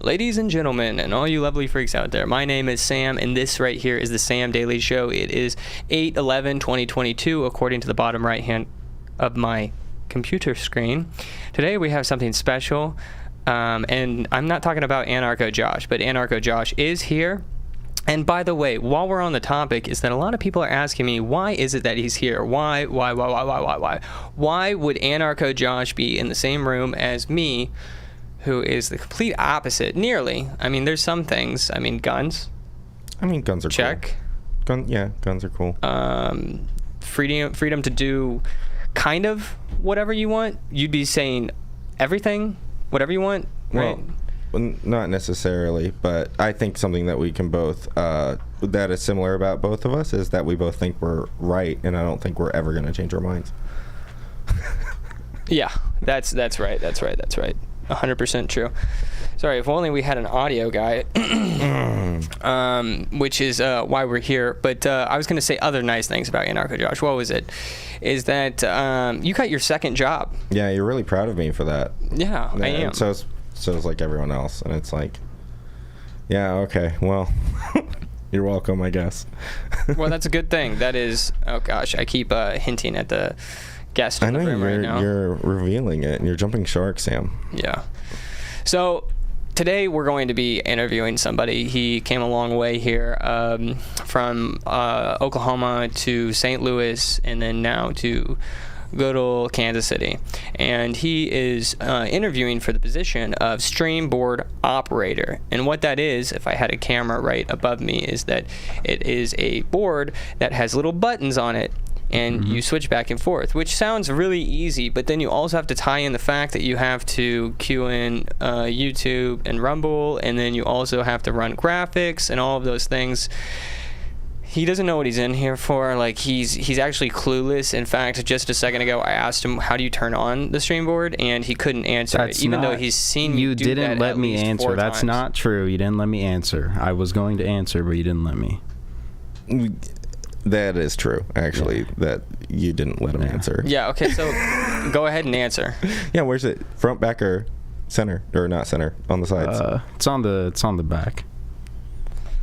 Ladies and gentlemen, and all you lovely freaks out there, my name is Sam, and this right here is the Sam Daily Show. It is 8/11/2022, according to the bottom right hand of my computer screen. Today we have something special, and I'm not talking about Anarcho Josh, but Anarcho Josh is here. And by the way, while we're on the topic, is that a lot of people are asking me, why is it that he's here? Why would Anarcho Josh be in the same room as me, who is the complete opposite, nearly? I mean, there's some things. I mean, guns. I mean, guns are check. Cool. Guns are cool. Freedom to do kind of whatever you want. You'd be saying everything, whatever you want, right? Well, not necessarily, but I think something that we can both, that is similar about both of us, is that we both think we're right, and I don't think we're ever going to change our minds. Yeah, that's right. 100% true. Sorry, if only we had an audio guy, which is why we're here. But I was going to say other nice things about Anarcho Josh. What was it? Is that you got your second job. Yeah, you're really proud of me for that. Yeah, I am. So it's like everyone else, and it's like, yeah, okay, well, you're welcome, I guess. Well, that's a good thing. That is, oh gosh, I keep hinting at the guest in the room right now. You're revealing it, and you're jumping sharks, Sam. Yeah. So today we're going to be interviewing somebody. He came a long way here from Oklahoma to St. Louis, and then now to good old Kansas City, and he is interviewing for the position of stream board operator. And what that is, if I had a camera right above me, is that it is a board that has little buttons on it, and you switch back and forth, which sounds really easy, but then you also have to tie in the fact that you have to cue in YouTube and Rumble, and then you also have to run graphics and all of those things. He doesn't know what he's in here for. Like, he's actually clueless. In fact, just a second ago, I asked him, how do you turn on the stream board? And he couldn't answer it, even though he's seen me do that. You didn't let me answer. That's not true. You didn't let me answer. I was going to answer, but you didn't let me. That is true, actually, that you didn't let him answer. Yeah, okay, so go ahead and answer. Yeah, where's it? Front, back, or center? Or not center, on the sides? It's on the back.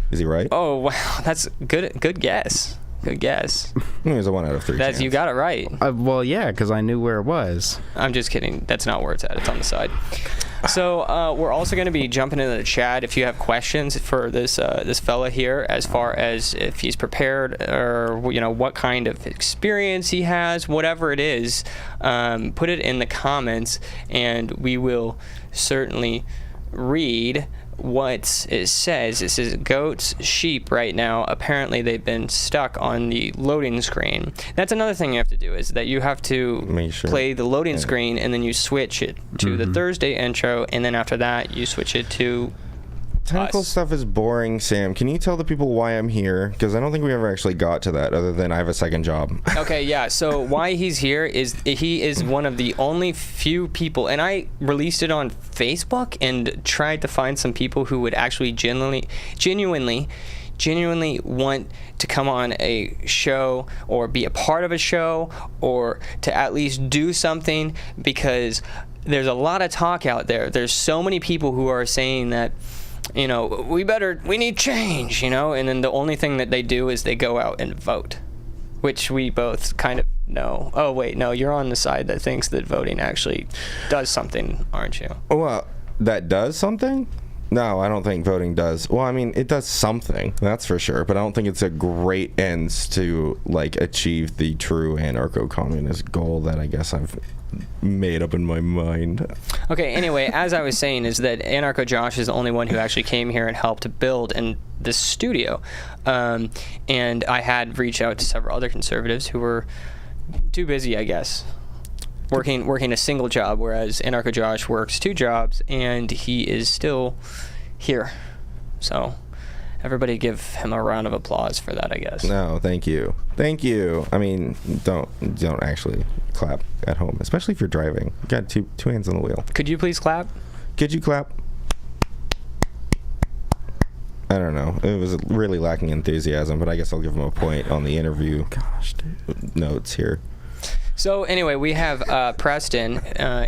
Is he right? Oh, wow, that's good guess. Good guess. It was a 1 out of 3 chance. You got it right. Well, yeah, because I knew where it was. I'm just kidding. That's not where it's at. It's on the side. So we're also going to be jumping into the chat if you have questions for this fella here, as far as if he's prepared, or what kind of experience he has, whatever it is. Put it in the comments, and we will certainly read what it says. It says goats, sheep right now. Apparently they've been stuck on the loading screen. That's another thing you have to do, is that you have to play the loading screen, and then you switch it to the Thursday intro, and then after that you switch it to technical stuff is boring, Sam. Can you tell the people why I'm here? Because I don't think we ever actually got to that, other than I have a second job. Okay, yeah. So why he's here is he is one of the only few people, and I released it on Facebook and tried to find some people who would actually genuinely want to come on a show, or be a part of a show, or to at least do something, because there's a lot of talk out there. There's so many people who are saying that, we need change, and then the only thing that they do is they go out and vote, which we both kind of know. Oh, wait, no, you're on the side that thinks that voting actually does something, aren't you? Well, that does something? No, I don't think voting does. Well, I mean, it does something, that's for sure, but I don't think it's a great ends to, achieve the true anarcho-communist goal that I guess I've made up in my mind. Okay, anyway, as I was saying, is that Anarcho Josh is the only one who actually came here and helped to build in this studio. And I had reached out to several other conservatives who were too busy, I guess, working a single job, whereas Anarcho Josh works 2 jobs, and he is still here. So everybody give him a round of applause for that, I guess. No, thank you. Thank you. I mean, don't actually clap at home, especially if you're driving. You got two hands on the wheel. Could you please clap? Could you clap? I don't know. It was really lacking enthusiasm, but I guess I'll give him a point on the interview notes here. So anyway, we have Preston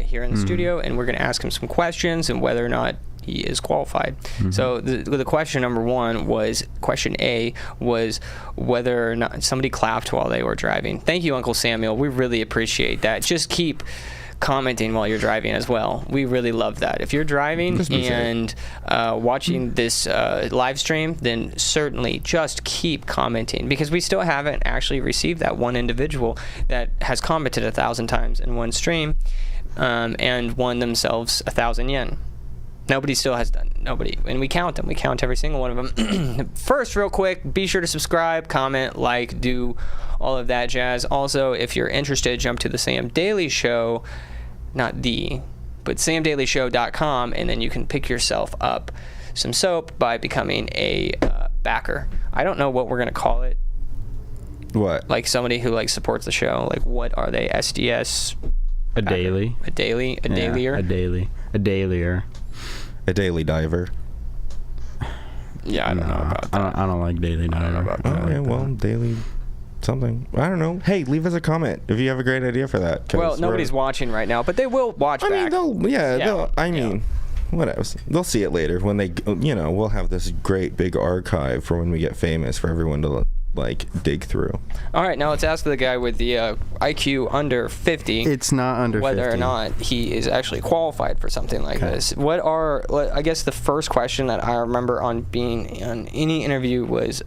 here in the studio, and we're going to ask him some questions, and whether or not he is qualified. So the question number one was, question A was whether or not somebody clapped while they were driving. Thank you, Uncle Samuel. We really appreciate that. Just keep commenting while you're driving as well. We really love that. If you're driving and watching this live stream, then certainly just keep commenting, because we still haven't actually received that one individual that has commented 1,000 times in one stream and won themselves 1,000 yen. Nobody still has done. Nobody. And we count them. We count every single one of them. First, real quick, be sure to subscribe, comment, like, do all of that jazz. Also, if you're interested, jump to the Sam Daily Show, not but samdailyshow.com, and then you can pick yourself up some soap by becoming a backer. I don't know what we're going to call it. What? Like somebody who like supports the show. Like, what are they? SDS? A daily. A daily? A dailier? A daily. A dailier. A daily diver. Yeah, I don't know about that. I don't like daily diver. I don't know about that. Okay, well, daily something. I don't know. Hey, leave us a comment if you have a great idea for that. Well, nobody's watching right now, but they will watch back. I mean, what else? They'll see it later when they, we'll have this great big archive for when we get famous for everyone to like dig through. All right, now let's ask the guy with the IQ under 50. It's not under 50. Whether or not he is actually qualified for something like this. I guess the first question that I remember on being on any interview was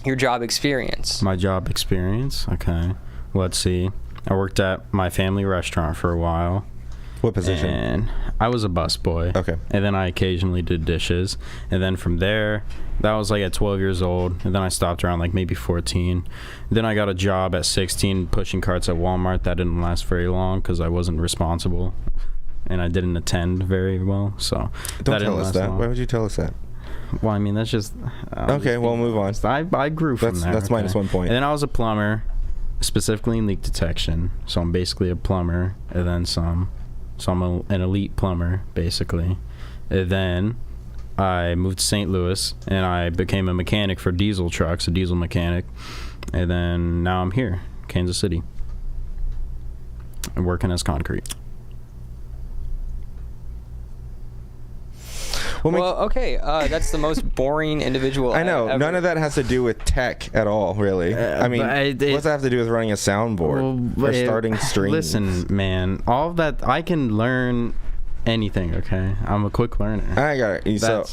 your job experience. My job experience? Okay. Let's see. I worked at my family restaurant for a while. What position? And I was a busboy. Okay. And then I occasionally did dishes. And then from there, that was like at 12 years old. And then I stopped around like maybe 14. Then I got a job at 16 pushing carts at Walmart. That didn't last very long because I wasn't responsible. And I didn't attend very well. So don't tell us that. Why would you tell us that? Well, I mean, that's just... okay, well, move on. I grew from there. That's minus 1 point. And then I was a plumber, specifically in leak detection. So I'm basically a plumber, and then some. So I'm an elite plumber, basically. And then I moved to St. Louis, and I became a mechanic for diesel trucks, a diesel mechanic. And then now I'm here, Kansas City, and working as concrete. Well, okay, that's the most boring individual I know. ever. None of that has to do with tech at all, really. I mean, what's that have to do with running a soundboard or starting streams? Listen, man, all of that, I can learn anything, okay? I'm a quick learner. I got it. So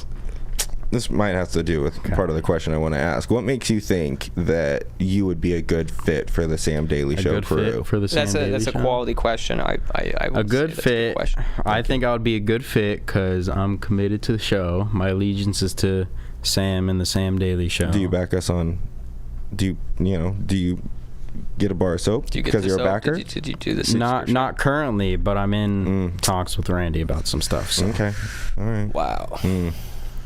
this might have to do with part of the question I want to ask. What makes you think that you would be a good fit for the Sam Daily Show crew? For the Sam Daily That's a quality question. I a good fit. I think I would be a good fit because I'm committed to the show. My allegiance is to Sam and the Sam Daily Show. Do you back us on? Do you get a bar of soap because you're a backer? Did you do the not currently, but I'm in talks with Randy about some stuff. So. Okay, all right. Wow.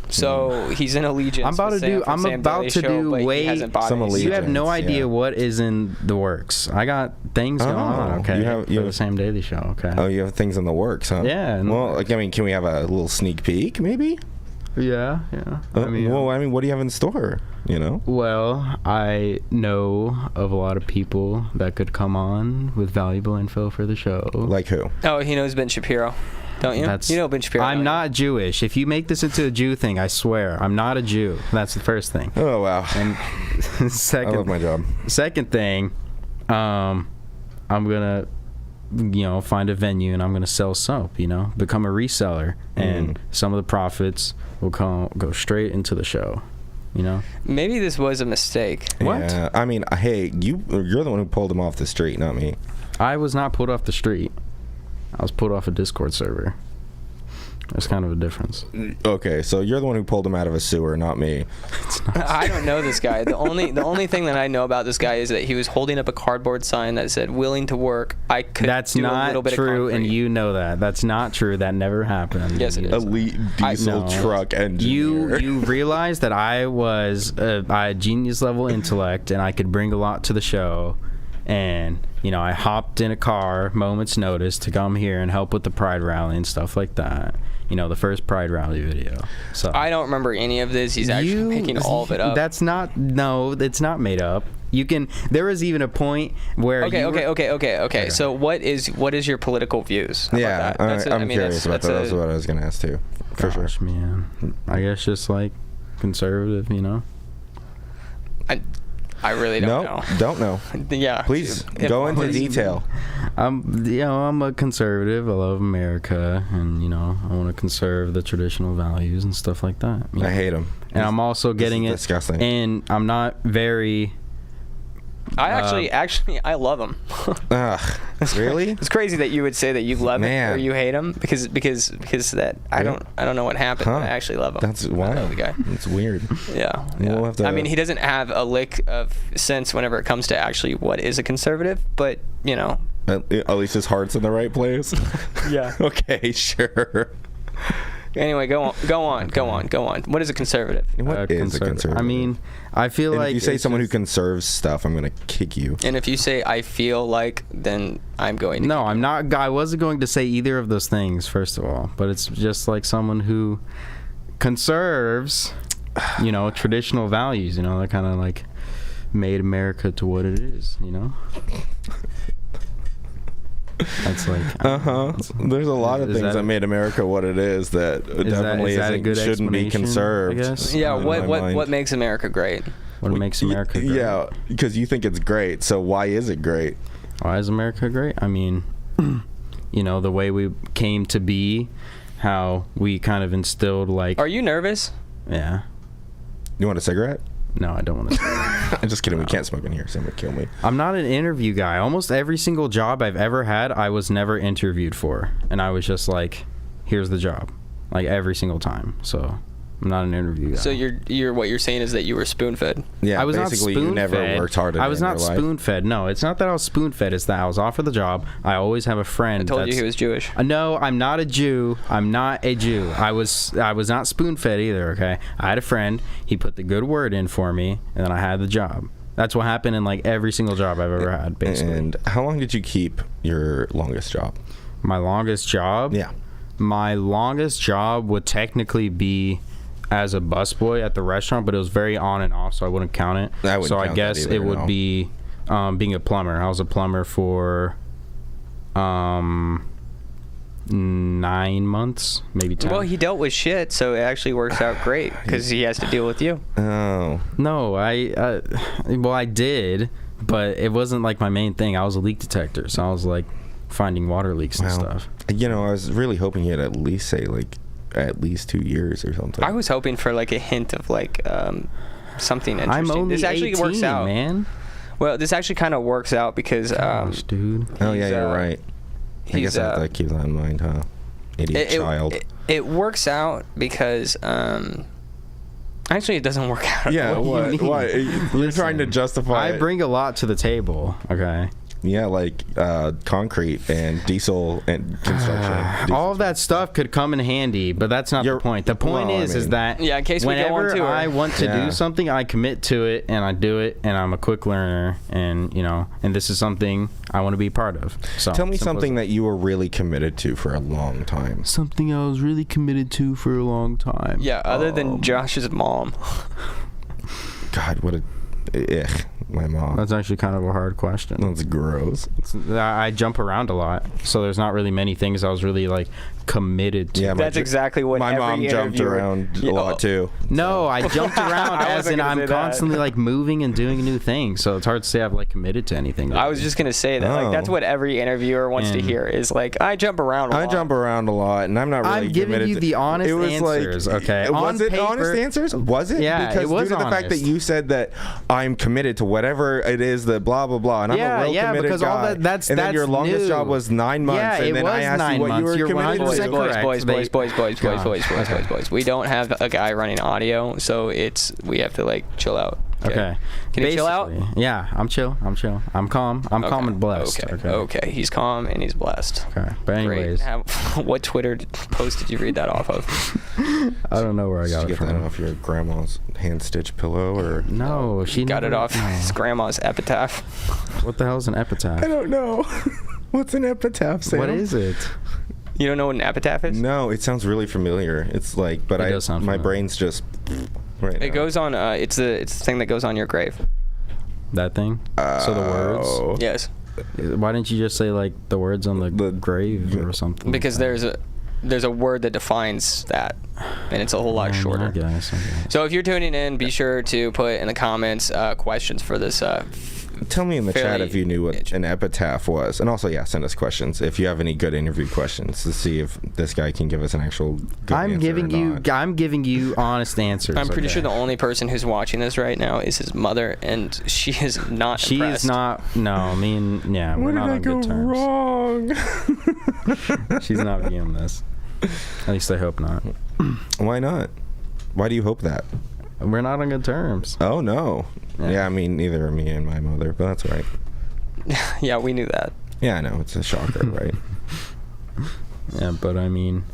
So he's in allegiance. I'm about to do way some allegiance. You have no idea what is in the works. I got things going on. Okay, you have the Sam Daily Show. Okay. Oh, you have things in the works, huh? Yeah. Well, can we have a little sneak peek, maybe? Yeah. what do you have in store? Well, I know of a lot of people that could come on with valuable info for the show. Like who? Oh, he knows Ben Shapiro. Don't you? You know Ben Shapiro. I'm not Jewish. If you make this into a Jew thing, I swear, I'm not a Jew. That's the first thing. Oh, wow. And second, I love my job. Second thing, I'm going to, find a venue and I'm going to sell soap, become a reseller. And some of the profits will go straight into the show, Maybe this was a mistake. What? Yeah. I mean, hey, you're the one who pulled him off the street, not me. I was not pulled off the street. I was pulled off a Discord server. There's kind of a difference. Okay, so you're the one who pulled him out of a sewer, not me. I don't know this guy. The only thing that I know about this guy is that he was holding up a cardboard sign that said "willing to work." I could. That's do not a little bit true, of and you know that. That's not true. That never happened. Yes, it is. Elite diesel truck engineer. You realize that I had genius level intellect, and I could bring a lot to the show. And, I hopped in a car, moment's notice, to come here and help with the Pride Rally and stuff like that. The first Pride Rally video. So I don't remember any of this. He's actually making all of it up. It's not made up. You can. There was even a point where. Okay. So what is your political views? How Yeah, about that? I'm curious about that. That's what I was gonna ask too. For sure. Man. I guess just like conservative, you know. I really don't know. Don't know. Yeah. Please go into detail. I'm a conservative. I love America, and I want to conserve the traditional values and stuff like that. I hate them. And I'm also getting it. Disgusting. And I'm not very. I actually I love them. Really? It's crazy that you would say that you love it or you hate him because that I don't know what happened. Huh. I actually love him. That's why. I love the guy. It's weird. Yeah. We'll have to, I mean, he doesn't have a lick of sense whenever it comes to actually what is a conservative, but at least his heart's in the right place. Yeah. Okay, sure. Anyway, go on. What is a conservative? What is a conservative? I mean, I feel and like if you say someone who conserves stuff, I'm gonna kick you. And if you say I feel like, then I'm going to. No, I'm not. I wasn't going to say either of those things. First of all, but it's just like someone who conserves, traditional values. That kind of like made America to what it is. That's like There's a lot of things that made America what it is that definitely shouldn't be conserved. I guess. Yeah. What makes America great? What makes America great? Yeah, because you think it's great. So why is it great? Why is America great? I mean, the way we came to be, how we kind of instilled like. Are you nervous? Yeah. You want a cigarette? No, I don't want to. I'm just kidding. We can't smoke in here. Someone would kill me. I'm not an interview guy. Almost every single job I've ever had, I was never interviewed for, and I was just like, "Here's the job," like every single time. So I'm not an interview guy. So you're what you're saying is that you were spoon-fed. Yeah, I was basically not you never worked hard. I was not spoon-fed. No, it's not that I was spoon-fed. It's that I was offered the job. I always have a friend. I told you he was Jewish. No, I'm not a Jew. I'm not a Jew. I was not spoon-fed either. Okay, I had a friend. He put the good word in for me, and then I had the job. That's what happened in like every single job I've ever had, basically. And how long did you keep your longest job? My longest job? Yeah. My longest job would technically be as a busboy at the restaurant, but it was very on and off, so I wouldn't count it. So I guess it would be being a plumber. I was a plumber for 9 months, maybe 10. Well, he dealt with shit, so it actually works out great because he has to deal with you. Oh. No, I did, but it wasn't like my main thing. I was a leak detector, so I was like finding water leaks and stuff. I was really hoping you'd at least say like at least 2 years or something. I was hoping for like a hint of like something interesting. I'm only this actually 18, works out, man. Well, this actually kind of works out because Gosh, dude. Oh yeah, you're right. I guess I have to keep that in mind, huh? Idiot child. It works out because actually it doesn't work out. Yeah, what? You're trying to justify I bring a lot to the table, okay? Yeah, like concrete and diesel and construction. All of that stuff could come in handy, but that's not the point. The point is that in case we go on whenever tour. I want to do something, I commit to it and I do it, and I'm a quick learner, and and this is something I want to be part of. So tell me something that you were really committed to for a long time. Something I was really committed to for a long time. Yeah, other than Josh's mom. God, what a my mom. That's actually kind of a hard question. That's gross. I jump around a lot, so there's not really many things I was really like committed to. Yeah, that's exactly what my mom jumped around a lot too. No, I jumped around as in I'm constantly like moving and doing new things, so it's hard to say I've like committed to anything. I was just gonna say that like that's what every interviewer wants to hear is like I jump around a lot. I jump around a lot, and I'm not really I'm giving you the honest answers. Like, okay, was it honest answers? Was it? Yeah, because it was due to the fact that you said that I'm committed to whatever it is that blah blah blah, and I'm a real committed because guy. all that's and then your longest new. job was 9 months, Yeah, and then I asked you what you were committed to. Boys. We don't have a guy running audio, so we have to like chill out. Okay. Can you chill out? Yeah, I'm chill. I'm calm. I'm calm and blessed. Okay. He's calm and he's blessed. Okay. But anyways, what Twitter post did you read that off of? I don't know where I got it Did you get that off your grandma's hand-stitched pillow, or no? She got it off his grandma's epitaph. What the hell is an epitaph? I don't know. What's an epitaph, Sam? What is it? You don't know what an epitaph is? No, it sounds really familiar. It's like, but my brain's just right It goes on. It's the thing that goes on your grave. That thing? So the words? Yes. Why didn't you just say, like, the words on the grave or something? Because like there's a word that defines that, and it's a whole lot shorter. I guess. So if you're tuning in, be sure to put in the comments questions for this. Tell me in the chat if you knew what an epitaph was. And also, send us questions if you have any good interview questions to see if this guy can give us an actual good answer I'm giving you honest answers. I'm pretty sure the only person who's watching this right now is his mother, and she is not She impressed. is not. No, I mean, yeah, we're not on good terms. Wrong? She's not viewing this. At least I hope not. Why not? Why do you hope that? We're not on good terms. Oh, no. Yeah, I mean, neither me and my mother, but that's all right. Yeah, we knew that. Yeah, I know. It's a shocker, right? Yeah, but I mean,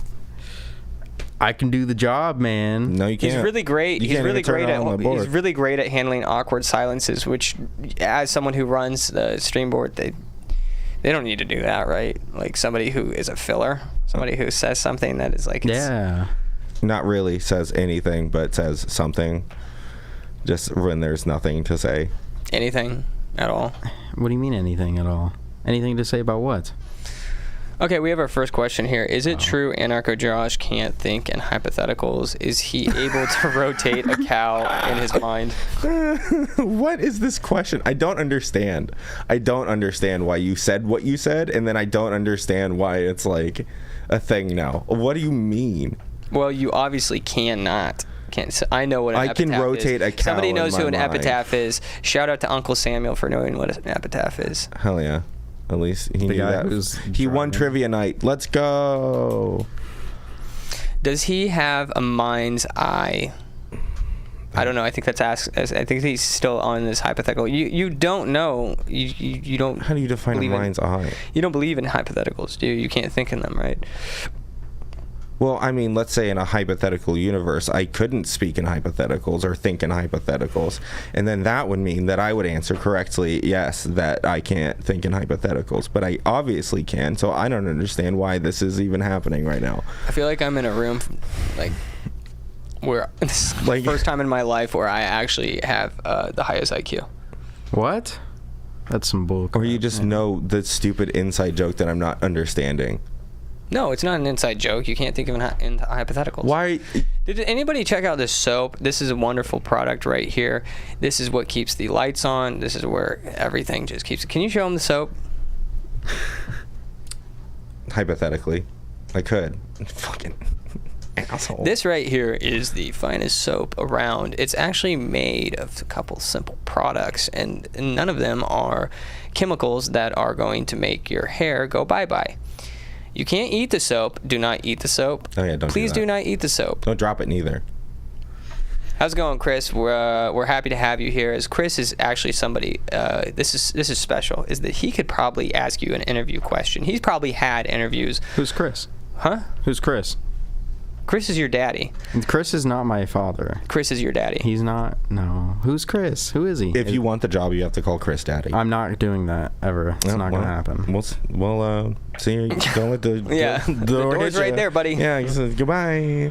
I can do the job, man. No, you can't. He's really great. You He's can't really even turn great it on the board. he's really great at handling awkward silences, which, as someone who runs the stream board, they don't need to do that, right? Like somebody who is a filler, somebody who says something that is like, not really says anything, but says something. Just when there's nothing to say. Anything at all. What do you mean anything at all? Anything to say about what? Okay, we have our first question here. Is it true Anarcho Josh can't think in hypotheticals? Is he able to rotate a cow in his mind? What is this question? I don't understand. I don't understand why you said what you said, and then I don't understand why it's like a thing now. What do you mean? Well, you obviously cannot. I know what an epitaph is. I can rotate a cow. Somebody knows who an mind. Epitaph is. Shout out to Uncle Samuel for knowing what an epitaph is. Hell yeah. At least he knew that. He won trivia night. Let's go. Does he have a mind's eye? I don't know. I think that's asked. I think he's still on this hypothetical. You don't know. You don't. How do you define a mind's eye? You don't believe in hypotheticals, do you? You can't think in them, right? Well, I mean, let's say in a hypothetical universe, I couldn't speak in hypotheticals or think in hypotheticals. And then that would mean that I would answer correctly, yes, that I can't think in hypotheticals. But I obviously can, so I don't understand why this is even happening right now. I feel like I'm in a room, like, where this is the first time in my life where I actually have the highest IQ. What? That's some bull. Or you just know the stupid inside joke that I'm not understanding. No, it's not an inside joke. You can't think of it in hypotheticals. Why? Did anybody check out this soap? This is a wonderful product right here. This is what keeps the lights on. This is where everything just keeps... Can you show them the soap? Hypothetically. I could. Fucking asshole. This right here is the finest soap around. It's actually made of a couple simple products, and none of them are chemicals that are going to make your hair go bye-bye. You can't eat the soap. Do not eat the soap. Oh yeah, don't. Please do not eat the soap. Don't drop it neither. How's it going, Chris? We're happy to have you here. As Chris is actually somebody. This is special. Is that he could probably ask you an interview question. He's probably had interviews. Who's Chris? Huh? Who's Chris? Chris is your daddy. Chris is not my father. Chris is your daddy. He's not. No. Who's Chris? Who is he? If you want the job, you have to call Chris daddy. I'm not doing that ever. It's not gonna happen. We'll see you. Don't let the the door's right there, buddy. Yeah. He says goodbye.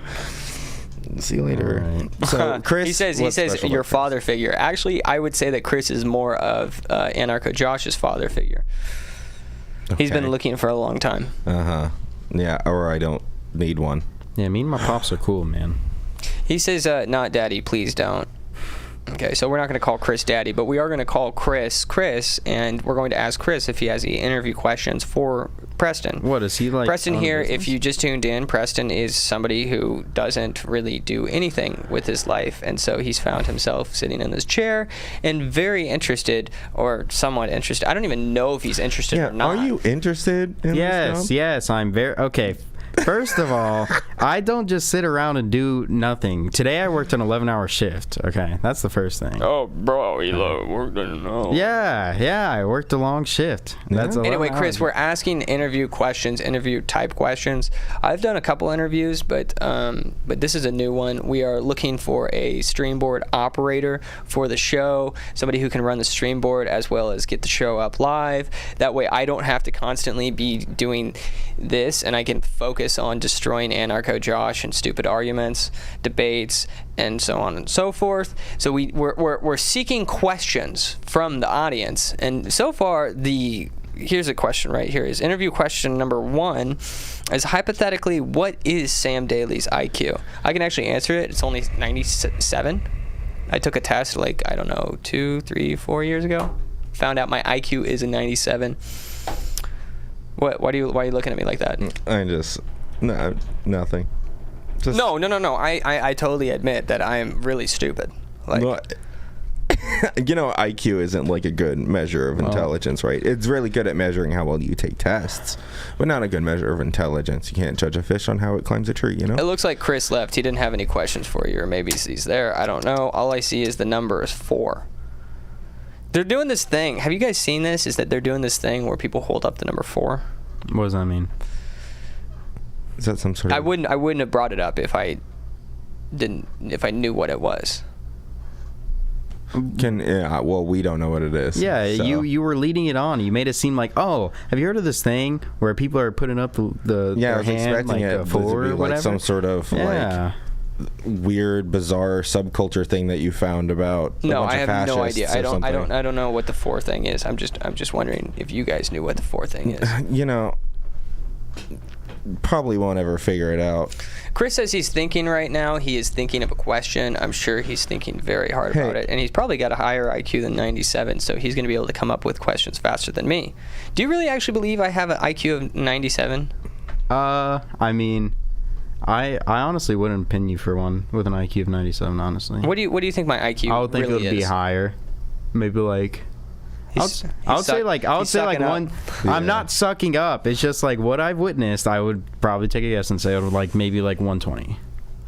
See you later. Right. So Chris, he says your father figure. Actually, I would say that Chris is more of Anarcho Josh's father figure. Okay. He's been looking for a long time. Yeah, or I don't need one. Yeah, me and my pops are cool, man. He says, not daddy, please don't. Okay, so we're not going to call Chris daddy, but we are going to call Chris, and we're going to ask Chris if he has any interview questions for Preston. What is he like? Preston here, if you just tuned in, Preston is somebody who doesn't really do anything with his life, and so he's found himself sitting in this chair and very interested, or somewhat interested. I don't even know if he's interested or not. Are you interested in this job? Yes, I'm very... Okay. First of all, I don't just sit around and do nothing. Today I worked an 11-hour shift. Okay, that's the first thing. Oh, bro, you worked an hour. Yeah, I worked a long shift. That's anyway, Chris, we're asking interview type questions. I've done a couple interviews, but this is a new one. We are looking for a stream board operator for the show, somebody who can run the stream board as well as get the show up live. That way I don't have to constantly be doing this, and I can focus focus on destroying anarcho-Josh and stupid arguments, debates, and so on and so forth. So we're seeking questions from the audience, and so far here's a question right here. Is interview question number 1 is hypothetically, what is Sam Daly's IQ? I can actually answer it. It's only 97. I took a test 2, 3, 4 years ago. Found out my IQ is a 97. Why are you looking at me like that? Nothing. Just, No. I totally admit that I am really stupid. IQ isn't like a good measure of intelligence, right? It's really good at measuring how well you take tests, but not a good measure of intelligence. You can't judge a fish on how it climbs a tree, It looks like Chris left. He didn't have any questions for you, or maybe he's there. I don't know. All I see is the number is 4. They're doing this thing. Have you guys seen this? Is that they're doing this thing where people hold up the number 4? What does that mean? Is that some sort of... I wouldn't have brought it up if I knew what it was. Well, we don't know what it is. Yeah, so. you were leading it on. You made it seem like, have you heard of this thing where people are putting up their I was hand expecting like it a 4 to be or whatever? like some sort of weird, bizarre subculture thing that you found about. No, I have no idea. I don't know what the 4 thing is. I'm just wondering if you guys knew what the 4 thing is. Probably won't ever figure it out. Chris says he's thinking right now. He is thinking of a question. I'm sure he's thinking very hard about it, and he's probably got a higher IQ than 97, so he's going to be able to come up with questions faster than me. Do you really actually believe I have an IQ of 97? I mean, I honestly wouldn't pin you for one with an IQ of 97. Honestly, What do you think my IQ? I would think really it would be is? I would say like one. Up. I'm not sucking up. It's just like what I've witnessed. I would probably take a guess and say it would maybe 120,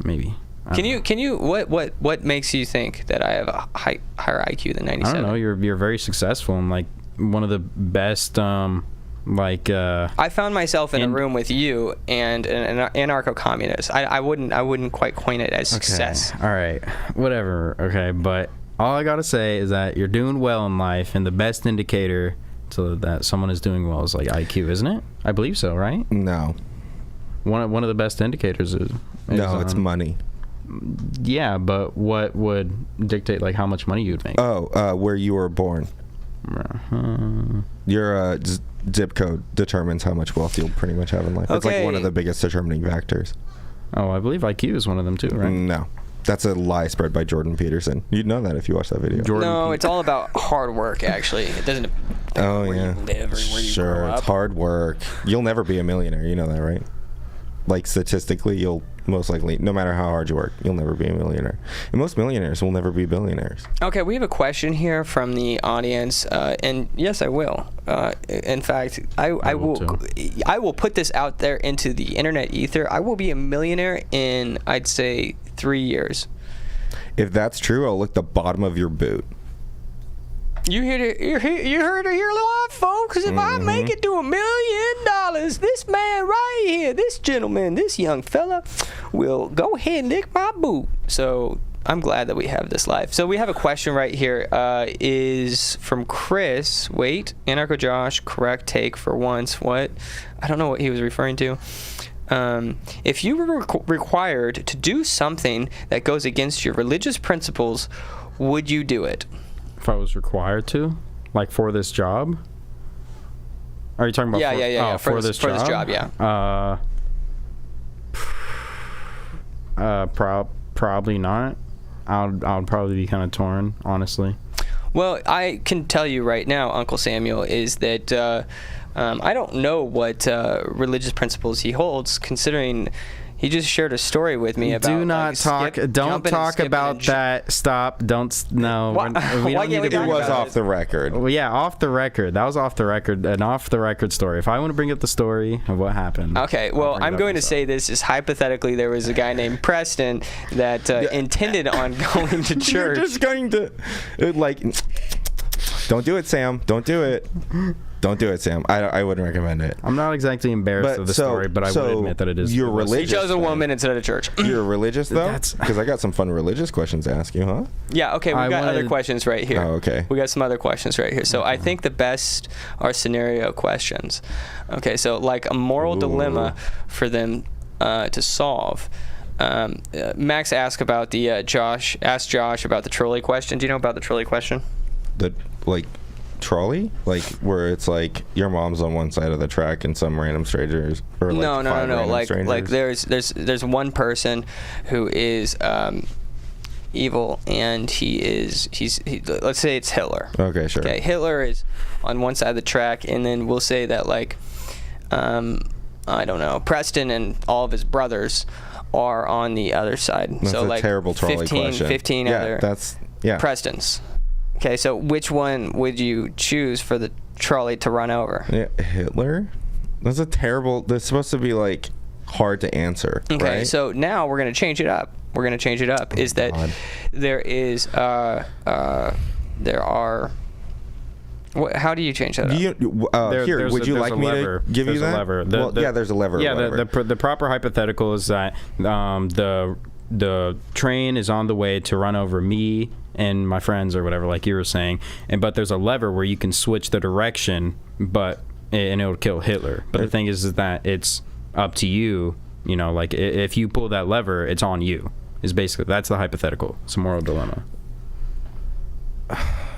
maybe. Can you what makes you think that I have a higher IQ than 97? I don't know. You're very successful and one of the best. I found myself in a room with you and an anarcho-communist. I wouldn't quite coin it as success. All right, whatever. Okay, but all I gotta say is that you're doing well in life, and the best indicator to that someone is doing well is IQ, isn't it? I believe so, right? No. One of the best indicators is it's money. Yeah, but what would dictate how much money you'd make? Where you were born. Your zip code determines how much wealth you'll pretty much have in life. Okay. It's one of the biggest determining factors. Oh, I believe IQ is one of them too, right? No. That's a lie spread by Jordan Peterson. You'd know that if you watched that video. It's all about hard work, actually. It doesn't where you live or where you grow up. It's hard work. You'll never be a millionaire. You know that, right? Statistically, you'll most likely, no matter how hard you work, you'll never be a millionaire. And most millionaires will never be billionaires. Okay, we have a question here from the audience, and yes, I will. In fact, I will put this out there into the internet ether. I will be a millionaire in, I'd say, 3 years. If that's true, I'll lick the bottom of your boot. You heard it here live, folks. If I make it to $1 million, this man right here, this gentleman, this young fella, will go ahead and lick my boot. So I'm glad that we have this live. So we have a question right here. Is from Chris. Wait, Anarcho Josh, correct take for once. What? I don't know what he was referring to. If you were required to do something that goes against your religious principles, would you do it? If I was required to, for this job? Are you talking about? Yeah. For this job, yeah. Probably not. I would probably be kind of torn, honestly. Well, I can tell you right now, Uncle Samuel, is that I don't know what religious principles he holds, considering he just shared a story with me about. Do not talk. Don't talk about that. Stop. Don't. No. We don't need to. It was off the record. Well, yeah, off the record. That was off the record. An off the record story. If I want to bring up the story of what happened. Okay. Well, I'm going to say this is hypothetically there was a guy named Preston that intended on going to church. You're just going to don't do it, Sam. Don't do it. Don't do it, Sam. I wouldn't recommend it. I'm not exactly embarrassed of the story, but I would admit that it is. You're religious. He chose a woman instead of church. You're religious, though? Because I got some fun religious questions to ask you, huh? Yeah, okay. We've got other questions right here. Oh, okay. We got some other questions right here. So I think the best are scenario questions. Okay, so a moral dilemma for them to solve. Max asked about the Josh about the trolley question. Do you know about the trolley question? The trolley, like where it's like your mom's on one side of the track and some random strangers, or like No. strangers? Like there's one person who is evil, and he's let's say it's Hitler. Okay, sure. Okay, Hitler is on one side of the track, and then we'll say that like I don't know, Preston and all of his brothers are on the other side. That's so a like terrible trolley question. 15 yeah, other Prestons. Okay, so which one would you choose for the trolley to run over? Yeah, Hitler? That's supposed to be like hard to answer. Okay, right? so now we're going to change it up. Is that there is there are how do you change that up? Here, would you like me to give you that? There's a lever. There's a lever. Yeah, the proper hypothetical is that the train is on the way to run over me and my friends or whatever, like you were saying, but there's a lever where you can switch the direction, and it'll kill Hitler. But the thing is that it's up to you. You know, like if you pull that lever, it's on you. That's the hypothetical. It's a moral dilemma.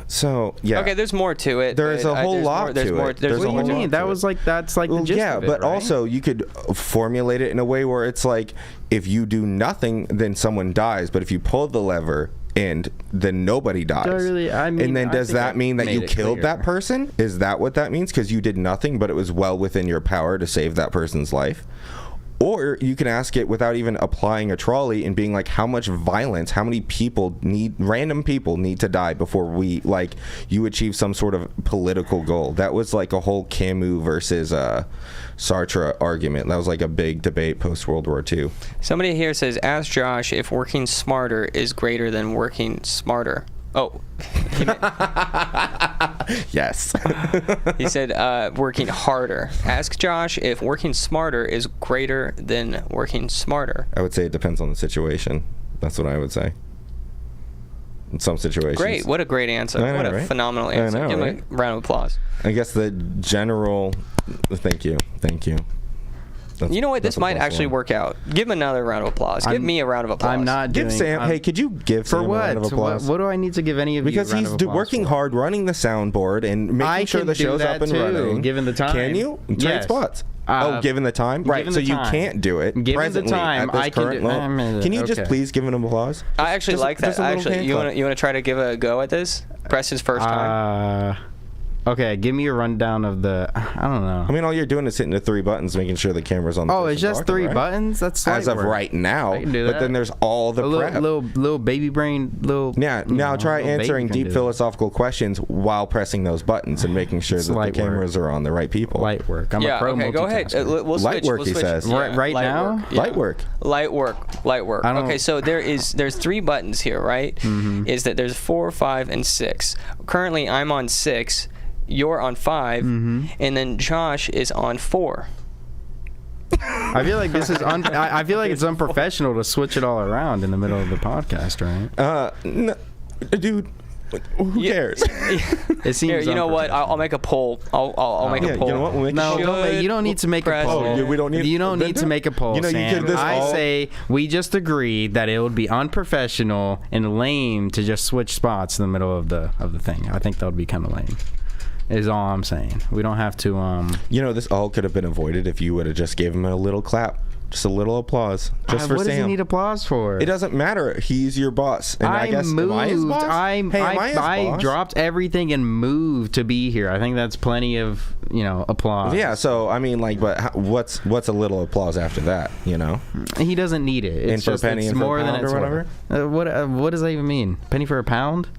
So yeah. Okay, there's more to it. There's a whole lot to it. What do you mean? That's like the gist of it, but right? also you could formulate it in a way where it's like if you do nothing, then someone dies. But if you pull the lever, and then nobody dies. And then does that mean that you killed that person? Is that what that means? Because you did nothing, but it was well within your power to save that person's life. Or you can ask it without even applying a trolley and being like, how much violence, how many random people need to die before you achieve some sort of political goal. That was like a whole Camus versus Sartre argument. That was like a big debate post World War II. Somebody here says, ask Josh if working smarter is greater than working smarter. Oh. Yes. He said working harder. Ask Josh if working smarter is greater than working smarter. I would say it depends on the situation. That's what I would say. In some situations. Great. What a great answer. I know, what a right? phenomenal answer. I know, Give him right? a round of applause. I guess the general... Thank you. You know what? This might actually work out. Give him another round of applause. Give me a round of applause. I'm not Give doing... Sam... Hey, could you give Sam a round of applause? What do I need to give any of because you a round of applause working for? hard, running the soundboard, and making sure the show's up and running. Given the time. Can you? Trade Yes. spots. Given the time? Right, so you can't do it. Given presently, the time, at this I can current do... moment. Can you just please give him an applause? I actually like that. Actually, you want to try to give a go at this? Preston's first time. Okay, give me a rundown of the... I don't know. I mean, all you're doing is hitting the 3 buttons, making sure the camera's on the Oh, it's just 3 buttons? That's slight as of work. right now. I can do that. But then there's all the prep. Little baby brain, Yeah, now try answering deep philosophical questions while pressing those buttons and making sure that the cameras are on the right people. Light work. I'm a pro okay, go ahead. We'll light switch. work, he says. Yeah, right now? Yeah. Light work. Light work. Okay, so there's 3 buttons here, right? Mm-hmm. Is that there's 4, 5, and 6. Currently, I'm on 6. You're on 5, and then Josh is on 4. I feel like this is I feel like it's unprofessional to switch it all around in the middle of the podcast, right? No, dude. Who cares? It seems. Here, you know what? I'll make a poll. I'll make a poll. You know what? We'll make you don't need to make a poll. We don't need. You don't need to make a poll. Sam. I say we just agreed that it would be unprofessional and lame to just switch spots in the middle of the thing. I think that would be kind of lame. Is all I'm saying. We don't have to. This all could have been avoided if you would have just gave him a little clap. Just a little applause. Just for Sam. What does he need applause for? It doesn't matter. He's your boss. And I guess, moved. Am I his boss? I dropped everything and moved to be here. I think that's plenty of, applause. Yeah, so, I mean, but what's a little applause after that, He doesn't need it. It's and for a penny and more for a pound than it's or whatever? What does that even mean? Penny for a pound?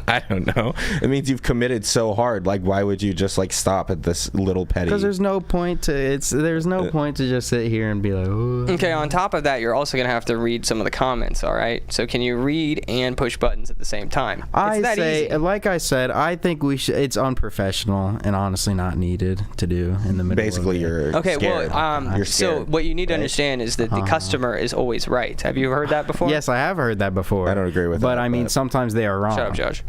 I don't know. It means you've committed so hard. Like, why would you just stop at this little petty? Because there's no point to point to just sit here and be like, oh. Okay. On top of that, you're also gonna have to read some of the comments. All right. So can you read and push buttons at the same time? Easy. Like I said, I think we should. It's unprofessional and honestly not needed to do in the middle. Basically, you're okay. Scared. Well, you're so what you need to understand is that the customer is always right. Have you heard that before? Yes, I have heard that before. I don't agree with that. But I mean, sometimes they are wrong. Shut up, Josh.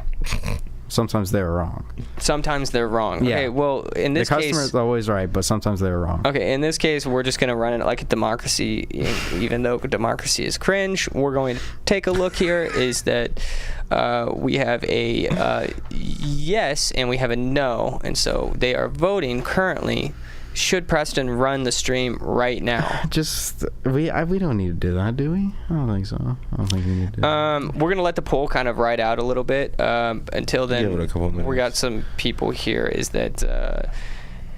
Sometimes they're wrong. Sometimes they're wrong. Yeah. Okay, well, in this The case... customer's always right, but sometimes they're wrong. Okay, in this case, we're just going to run it like a democracy. Even though democracy is cringe, we're going to take a look here. Is that we have a yes and we have a no. And so they are voting currently. Should Preston run the stream right now? We don't need to do that, do we? I don't think so. I don't think we need to do that. We're going to let the poll kind of ride out a little bit. Until then, Give it a couple minutes. we got some people here. Is that...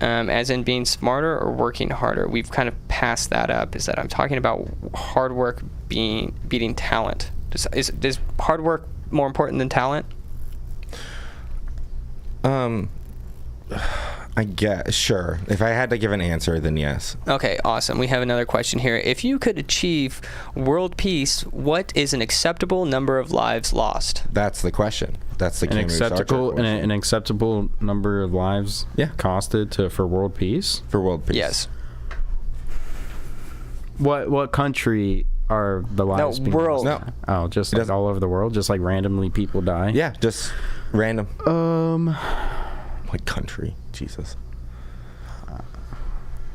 as in being smarter or working harder? We've kind of passed that up. Is that I'm talking about hard work beating talent. Is hard work more important than talent? I guess, sure. If I had to give an answer, then yes. Okay, awesome. We have another question here. If you could achieve world peace, what is an acceptable number of lives lost? That's the question. That's the An acceptable number of lives costed for world peace? For world peace. Yes. What country are the lives being world. lost? Oh, just like all over the world? Just like randomly people die? Yeah, just random. What country? Jesus.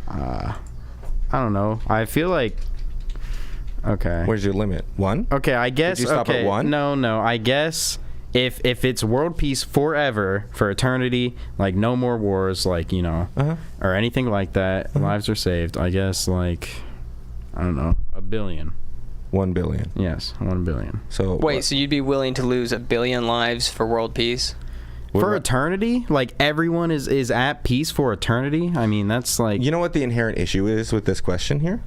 I don't know. I feel like... Okay. Where's your limit? 1? Okay, I guess... Did you stop at 1? No. I guess if it's world peace forever, for eternity, like no more wars, like, you know, or anything like that, lives are saved, I guess, like, I don't know, 1 billion. 1 billion. Yes, 1 billion. So Wait, so you'd be willing to lose 1 billion lives for world peace? For eternity? Like, everyone is at peace for eternity? I mean, that's like... You know what the inherent issue is with this question here?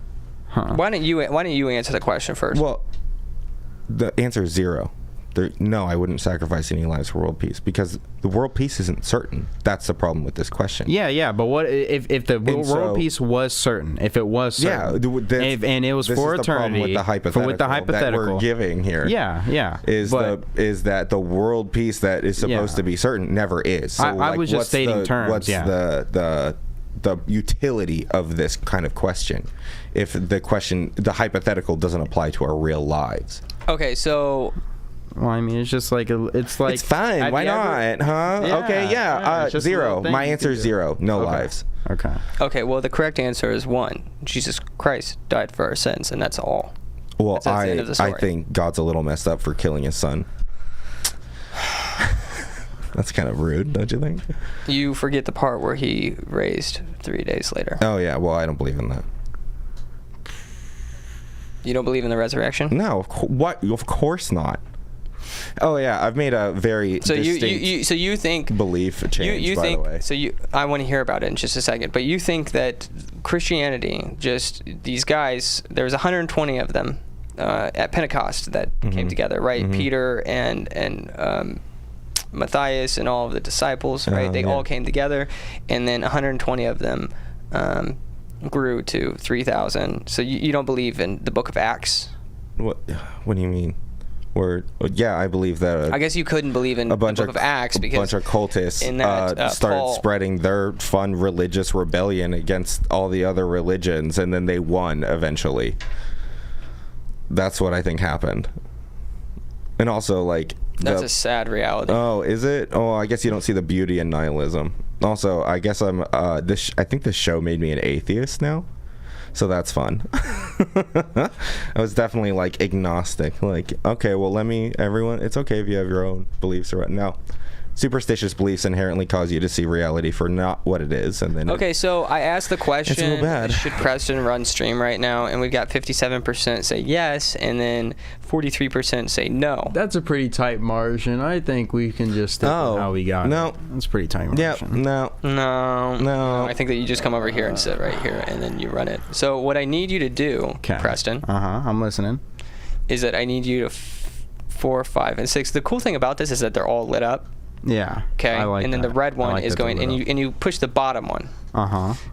Huh. Why don't you answer the question first? Well, the answer is 0. No, I wouldn't sacrifice any lives for world peace because the world peace isn't certain. That's the problem with this question. Yeah, but what if the world peace was certain? If it was certain, and it was for eternity, with the hypothetical that we're giving here, is that the world peace that is supposed to be certain never is. So I was just stating terms. What's the utility of this kind of question if the hypothetical doesn't apply to our real lives? Okay, so... Well, I mean, it's just like it's fine. Why not? Huh? Yeah, okay, yeah. 0. My answer is 0. No lives. Okay. Okay. Well, the correct answer is 1. Jesus Christ died for our sins, and that's all. Well, that's the end of the story. I think God's a little messed up for killing his son. That's kind of rude, don't you think? You forget the part where he raised 3 days later. Oh yeah. Well, I don't believe in that. You don't believe in the resurrection? No. What? Of course not. Oh yeah, I've made a very distinct so you think belief change, by the way. So I want to hear about it in just a second, but you think that Christianity, just these guys, there's 120 of them at Pentecost that came together, right? Peter and Matthias and all of the disciples, right? They all came together, and then 120 of them grew to 3,000. So you don't believe in the Book of Acts? What do you mean? I believe that. I guess you couldn't believe in the Book of Acts because a bunch of cultists started spreading their fun religious rebellion against all the other religions, and then they won eventually. That's what I think happened. And also, like, that's a sad reality. Oh, is it? Oh, I guess you don't see the beauty in nihilism. Also, I guess I think this show made me an atheist now. So that's fun. I was definitely like agnostic. Like, okay, well, everyone, it's okay if you have your own beliefs or no. Superstitious beliefs inherently cause you to see reality for not what it is, and then. Okay, so I asked the question: it's real bad. Should Preston run stream right now? And we've got 57% say yes, and then 43% say no. That's a pretty tight margin. I think we can just stick with how we got it. That's a pretty tight margin. Yeah, no. I think that you just come over here and sit right here, and then you run it. So what I need you to do, Preston. I'm listening. Is that I need you to 4, 5, and 6. The cool thing about this is that they're all lit up. Yeah. Okay. And then the red one is going, and you push the bottom one.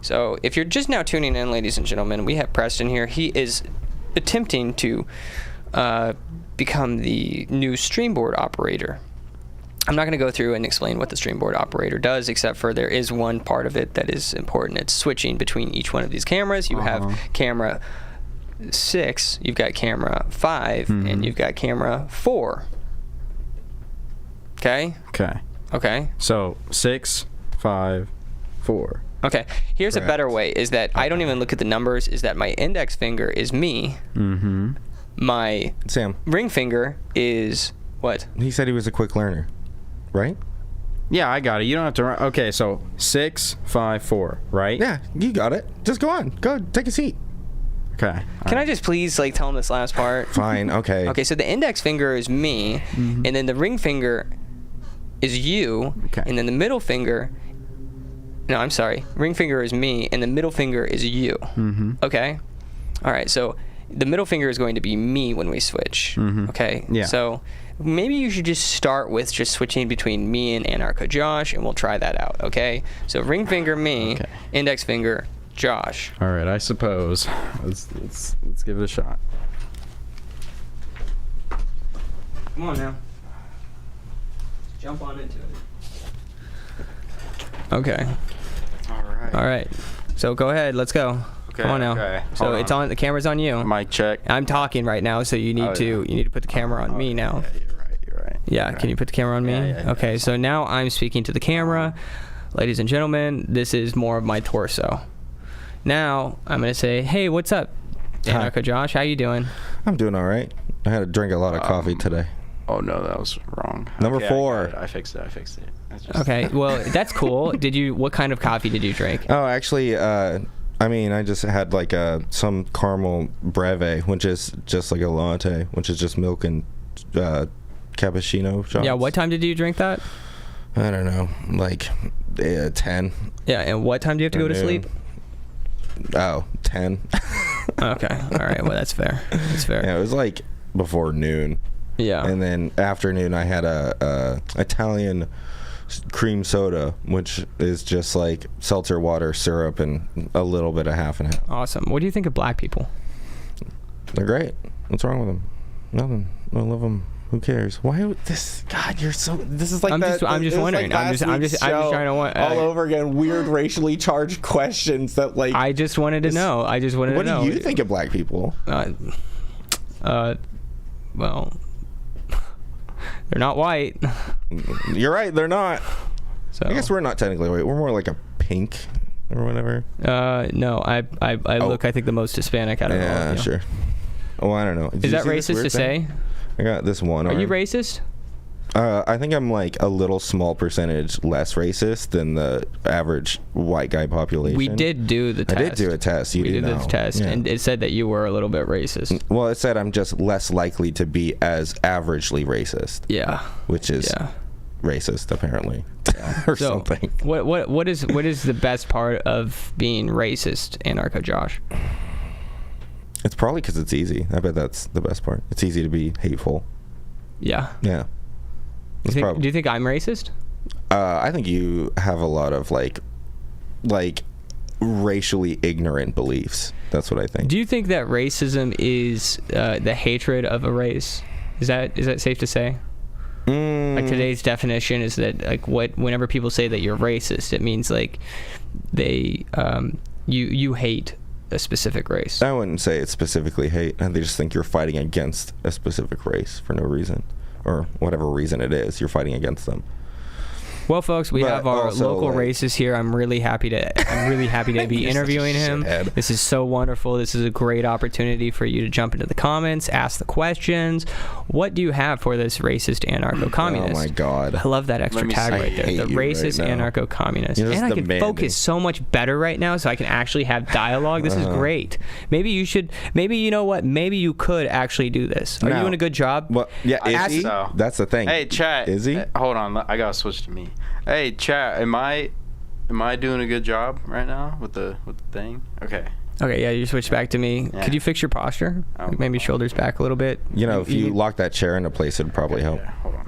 So if you're just now tuning in, ladies and gentlemen, we have Preston here. He is attempting to become the new streamboard operator. I'm not going to go through and explain what the streamboard operator does, except for there is one part of it that is important. It's switching between each one of these cameras. You have camera 6, you've got camera 5, and you've got camera 4. Okay. Okay. So 6, 5, 4. Okay. Here's Correct. a better way: is that I don't even look at the numbers. Is that my index finger is me. Mm-hmm. My Sam, ring finger is what? he said he was a quick learner, right? Yeah, I got it. You don't have to run. Okay, so 6, 5, 4, right? Yeah, you got it. Just go on. Go take a seat. Okay. Can I just please like tell him this last part? Fine. Okay. Okay, so the index finger is me, and then the ring finger is you, Okay. and then the middle finger. No, I'm sorry. Ring finger is me, and the middle finger is you. Mm-hmm. Okay. All right. So the middle finger is going to be me when we switch. Mhm. Okay. Yeah. So maybe you should just start with just switching between me and Anarcho Josh, and we'll try that out. Okay. So ring finger me, Okay. index finger Josh. All right, I suppose. Let's give it a shot. Come on now. Jump on into it. Okay. All right. All right. So go ahead. Let's go. Okay, Come on now. okay. So Hold it's on. on. The camera's on you. Mic check. I'm talking right now, so you need Oh, to yeah. you need to put the camera on me now. Yeah, you're right. You're right. Yeah, You're can you right. put the camera on me? Yeah, Okay, so now I'm speaking to the camera. Ladies and gentlemen, this is more of my torso. Now I'm gonna say, hey, what's up, Hi. Anarcho Josh? How you doing? I'm doing all right. I had to drink a lot of coffee today. Oh no, that was wrong. Number Okay, 4. I fixed it. That's just- Okay, well that's cool. What kind of coffee did you drink? Oh, actually, I mean, I just had like some caramel breve, which is just like a latte, which is just milk and cappuccino shots. Yeah, what time did you drink that? I don't know, like 10. Yeah, and what time do you have to go to Noon. sleep? Oh, 10. Okay, all right, well that's fair. That's fair. Yeah, it was like before noon. Yeah. And then afternoon, I had a Italian cream soda, which is just like seltzer water, syrup, and a little bit of half and half. Awesome. What do you think of black people? They're great. What's wrong with them? Nothing. I love them. Who cares? Why would this? God, you're so. This is like I'm that. just this is wondering. Like I'm just last week's trying to show want. all over again. Weird racially charged questions that like. I just wanted to know. I just wanted what to know. do you think of black people? Well, they're not white. You're right. They're not. So I guess we're not technically white. We're more like a pink or whatever. no, I look, I think, the most Hispanic out of all Yeah, of you. sure. Oh, I don't know. Did Is you that see this racist weird to thing? say? I got this one. Are you arm. racist? I think I'm like a little small percentage less racist than the average white guy population. We did do the test. I did do a test. You We did know. the test, Yeah. and it said that you were a little bit racist. Well, it said I'm just less likely to be as averagely racist, Yeah. which is Yeah. racist apparently, or So, something. what is the best part of being racist, Anarcho Josh? It's probably because it's easy. I bet that's the best part. It's easy to be hateful. Yeah. Yeah. Do you think I'm racist? I think you have a lot of like racially ignorant beliefs. That's what I think. Do you think that racism is the hatred of a race? Is that safe to say? Like today's definition is that like whenever people say that you're racist, it means like they you hate a specific race. I wouldn't say it's specifically hate. I just think you're fighting against a specific race for no reason, or whatever reason it is. You're fighting against them. Well, folks, we But have our also, local like- racist here. I'm really happy to be You're interviewing such a him. shithead. This is so wonderful. This is a great opportunity for you to jump into the comments, ask the questions. What do you have for this racist anarcho-communist? Oh my God. I love that extra Let me tag see. right there. I hate The you right racist now. anarcho-communist. You're just And I can demanding. focus so much better right now, so I can actually have dialogue. This is great. Maybe you should. Maybe you know what? Maybe you could actually do this. Are you No. doing a good job? Well, yeah, is Ask- he? So- That's the thing. Hey, chat. Is he? Hold on. I gotta switch to me. Hey, chat. Am I doing a good job right now with the thing? Okay. Okay, yeah, you switch back to me. Yeah. Could you fix your posture? Oh, Like maybe shoulders back a little bit. You know, if you lock that chair into place, it'd probably help. Yeah, hold on.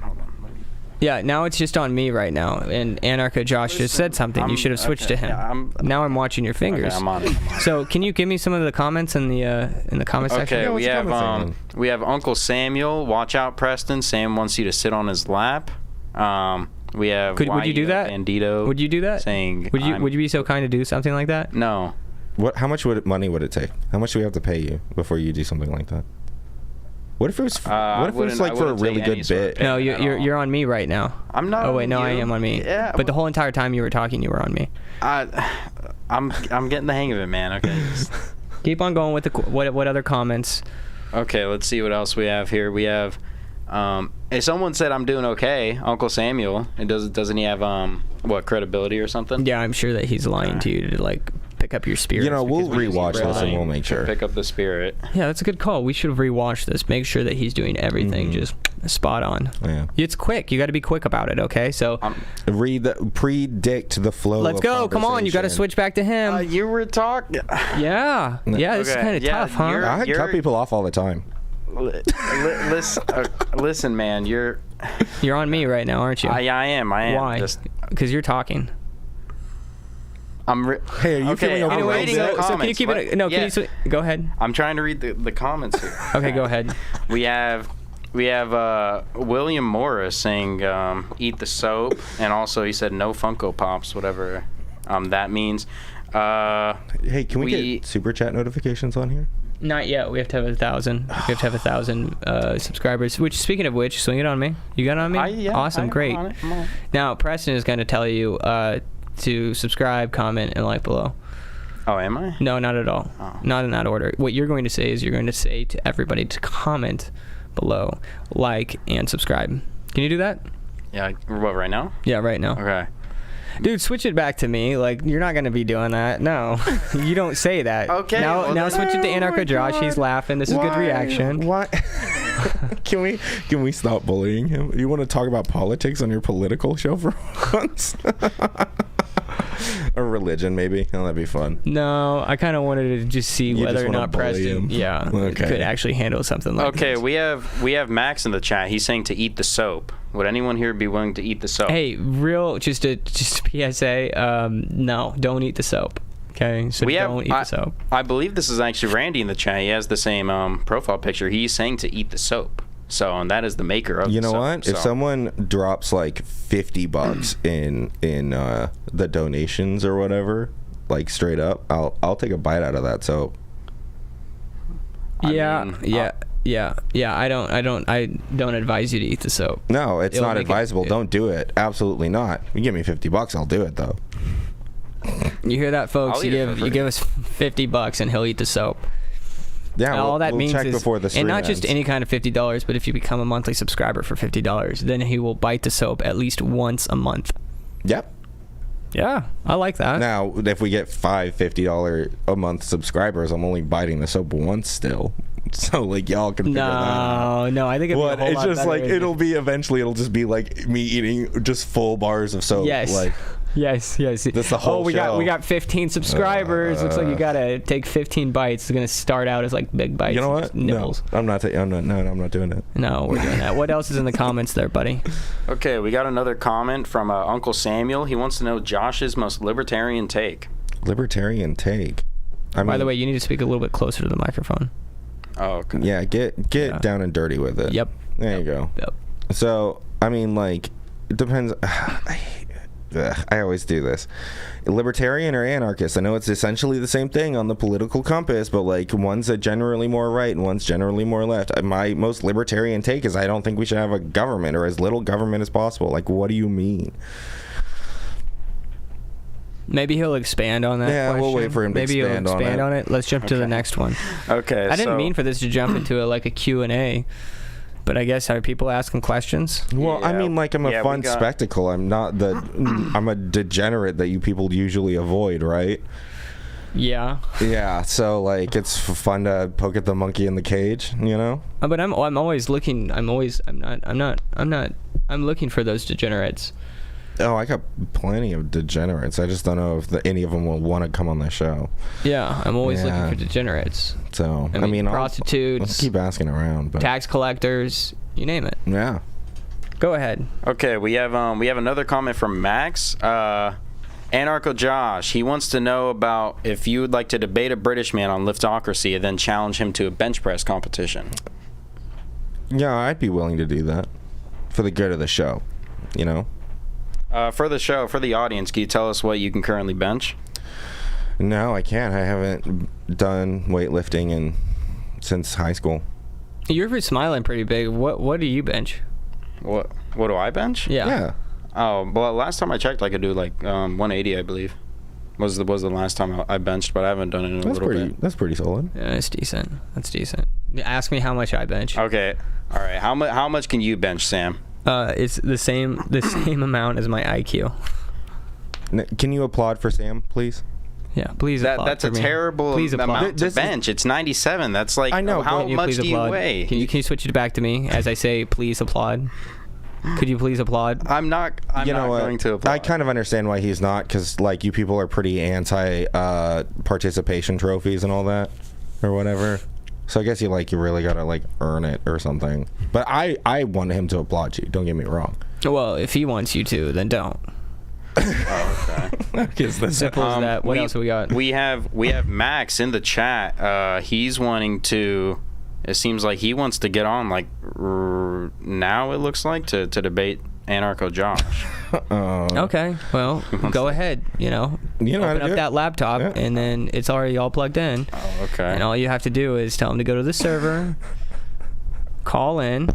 Yeah, now it's just on me right now. And Anarcho Josh just said something. You should have switched to him. Yeah, Now I'm watching your fingers. Okay, I'm on it. So can you give me some of the comments in the comment section? Okay, Yeah, what's we the have comment we have Uncle Samuel. Watch out, Preston. Sam wants you to sit on his lap. We have Would you do that? Bandito. Would you do that? Saying Would you be so kind to do something like that? No. How much money would it take? How much do we have to pay you before you do something like that? What if it was? I What if it was like I for a wouldn't really take any good sort of bit? No, opinion at all. you're on me right now. I'm not. Oh wait, on no, you. I am on me. Yeah, But the whole entire time you were talking, you were on me. I'm getting the hang of it, man. Okay. Just- Keep on going with the what other comments? Okay, let's see what else we have here. We have, if someone said I'm doing okay, Uncle Samuel, and doesn't he have what, credibility or something? Yeah, I'm sure that he's lying to you to like pick up your spirit. You know, we'll rewatch this and we'll make sure. Pick up the spirit. Yeah, that's a good call. We should have rewatched this. Make sure that he's doing everything just spot on. Yeah. It's quick. You got to be quick about it. Okay, so Predict the flow. let's of go. Come on, you got to conversation. switch back to him. You were talking. Yeah, this is Okay, kind of yeah, tough, huh? I cut people off all the time. Listen, man. You're You're on me right now, aren't you? I am. Why? Just, Because you're talking. Hey, are you okay, feeling I'm overwhelmed reading yet? the So can you comments. keep it? No, Yeah. can you? Go ahead. I'm trying to read the comments here. Okay, go ahead. We have William Morris saying eat the soap, and also he said no Funko Pops, whatever that means. Hey, can we get super chat notifications on here? Not yet. We have to have 1,000. We have to have 1,000 subscribers. Which, speaking of which, swing it on me. You got it on me? Awesome, great. I'm on it. Now, Preston is going to tell you to subscribe, comment, and like below. Oh, am I? No, not at all. Oh. Not in that order. What you're going to say is you're going to say to everybody to comment below, like, and subscribe. Can you do that? Yeah. What, right now? Yeah, right now. Okay. Dude, switch it back to me. Like, you're not going to be doing that. No. You don't say that. Okay, Now, well, now then- switch it to Oh Anarcho my Josh. God. He's laughing. This is good reaction. Why? Can we stop bullying him? You want to talk about politics on your political show for once? Or religion, maybe. Oh, that'd be fun. No, I kind of wanted to just see You whether just or wanna not bully Preston, him. Okay. could actually handle something like Okay, this. we have Max in the chat. He's saying to eat the soap. Would anyone here be willing to eat the soap? Hey, just a PSA. No, don't eat the soap. Okay, so don't eat the soap. I believe this is actually Randy in the chat. He has the same profile picture. He's saying to eat the soap. So, and that is the maker of You the know soap. what? So, If someone drops like $50 in the donations or whatever, like straight up, I'll take a bite out of that soap. I Yeah, mean, yeah. I don't advise you to eat the soap. No, it's It'll not make it- advisable. Don't do it. Absolutely not. You give me $50, I'll do it though. You hear that, folks? I'll You eat it for give free. you give us $50 and he'll eat the soap. Yeah, And all that we'll means check is, before the and stream not just ends. any kind of $50, but if you become a monthly subscriber for $50, then he will bite the soap at least once a month. Yep. Yeah, I like that. Now, if we get five $50 a month subscribers, I'm only biting the soap once still. So like y'all can figure that out. No, I think it'd be a What? whole It's lot just better like if- it'll just be me eating just full bars of soap. Yes. Like Yes. That's the whole we show. got 15 subscribers. Looks like you gotta take 15 bites. It's gonna start out as like big bites. you know and what? just nibbles. No, I'm not doing it. No, we're doing that. What else is in the comments there, buddy? Okay, we got another comment from Uncle Samuel. He wants to know Josh's most libertarian take. Libertarian take. I mean, By the way, you need to speak a little bit closer to the microphone. Oh, okay. yeah, get down and dirty with it. Yep. There you go. Yep. So, I mean, like, it depends. I always do this. Libertarian or anarchist? I know it's essentially the same thing on the political compass, but like one's generally more right and one's generally more left. My most libertarian take is I don't think we should have a government or as little government as possible. Like, what do you mean? Maybe he'll expand on that. Yeah, we'll question. wait for him to Maybe expand he'll on expand it. on it. Let's jump to the next one. Okay, I didn't so, mean for this to jump into a Q&A, but I guess are people asking questions? Well, I Yeah. mean, like, I'm a Yeah, we fun got- spectacle. I'm a degenerate that you people usually avoid, right? Yeah. Yeah, so like it's fun to poke at the monkey in the cage, you know? But I'm always looking. I'm looking for those degenerates. Oh, I got plenty of degenerates. I just don't know if any of them will want to come on the show. Yeah, I'm always Yeah. looking for degenerates. So I mean, I'll prostitutes, keep asking around, but tax collectors, you name it. yeah. Go ahead. Okay, we have another comment from Max. Anarcho Josh, he wants to know about if you would like to debate a British man on liftocracy and then challenge him to a bench press competition. Yeah, I'd be willing to do that for the good of the show, you know? For the show, for the audience, can you tell us what you can currently bench? No, I can't. I haven't done weightlifting since high school. You're smiling pretty big. What do you bench? What do I bench? Yeah. Oh, well, last time I checked, I could do like 180, I believe. Was the last time I benched, but I haven't done it in a little bit. That's pretty solid. Yeah, it's decent. That's decent. Ask me how much I bench. Okay. All right. How much can you bench, Sam? It's the same amount as my IQ. Can you applaud for Sam, please? Yeah, please applaud. That's for a me. terrible Please amount to bench. It's 97. That's like, I know, how much do you applaud? weigh? Can you switch it back to me as I say, please applaud? Could you please applaud? I'm not going to applaud. I kind of understand why he's not, because like you people are pretty anti participation trophies and all that, or whatever. So I guess you really gotta like earn it or something. But I want him to applaud you. Don't get me wrong. Well, if he wants you to, then don't. Oh, okay. It's the Simple as that. What else we got? We have Max in the chat. He's wanting to. It seems like he wants to get on now. It looks like to debate Anarcho Josh. Okay, well, go ahead. Open up that laptop, and then it's already all plugged in. Oh, okay. And all you have to do is tell him to go to the server, call in.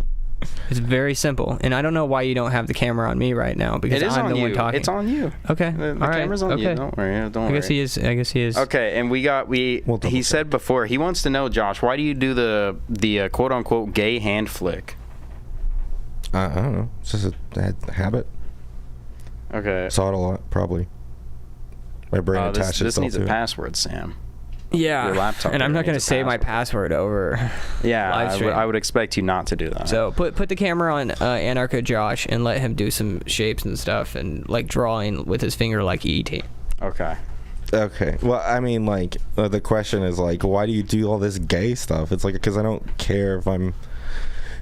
It's very simple, and I don't know why you don't have the camera on me right now because I'm the one talking. It's on you. Okay, the camera's on you. Don't worry. Don't worry. I guess he is. Okay, and he said before he wants to know, Josh, why do you do the quote unquote gay hand flick? I don't know. It's just a habit. Okay. Saw it a lot, probably. My brain attached itself this needs to a it. password, Sam. Yeah, your laptop and I'm not going to say my password over. Yeah, I would expect you not to do that. So put the camera on Anarcho Josh and let him do some shapes and stuff and like drawing with his finger like E.T. Okay. Okay. Well, I mean, like the question is like, why do you do all this gay stuff? It's like because I don't care if I'm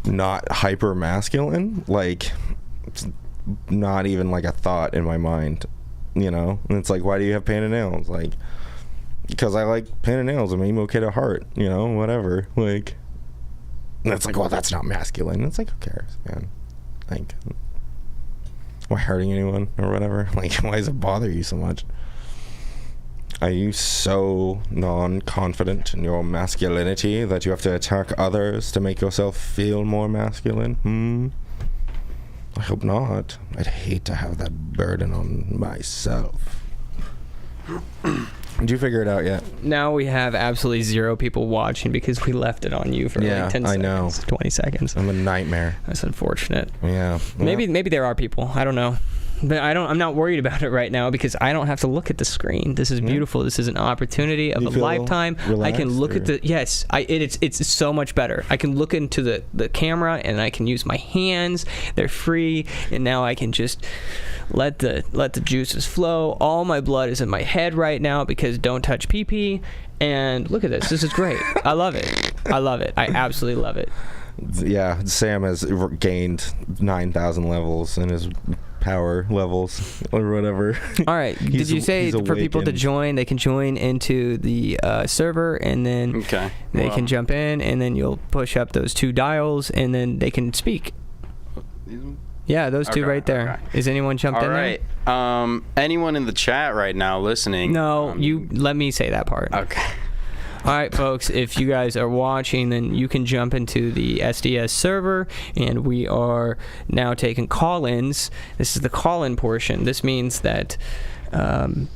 not hyper masculine. Like, it's not even like a thought in my mind, And it's like, why do you have painted nails? Like. Because I like painted nails. I'm an emo kid at heart, whatever. Like, and it's like, well, that's not masculine. It's like, who cares, man? Like, am I hurting anyone or whatever? Like, why does it bother you so much? Are you so non-confident in your masculinity that you have to attack others to make yourself feel more masculine? I hope not. I'd hate to have that burden on myself. Did you figure it out yet? Now we have absolutely 0 people watching because we left it on you for like 10 seconds, 20 seconds. I'm a nightmare. That's unfortunate. Yeah. Maybe there are people. I don't know. But I'm not worried about it right now because I don't have to look at the screen. This is beautiful. This is an opportunity of a lifetime. I can look at it's so much better. I can look into the camera and I can use my hands. They're free, and now I can just let the juices flow. All my blood is in my head right now because don't touch pee-pee. And look at this. This is great. I love it. I absolutely love it. Yeah, Sam has gained 9,000 levels in his power levels or whatever. All right. Did you say for people to join, they can join into the server and then they can jump in and then you'll push up those 2 dials and then they can speak. Yeah, those 2 right there. Okay. Is anyone jumped in there? All right. Anyone in the chat right now listening? No, you let me say that part. Okay. All right, folks, if you guys are watching, then you can jump into the SDS server, and we are now taking call-ins. This is the call-in portion. This means that go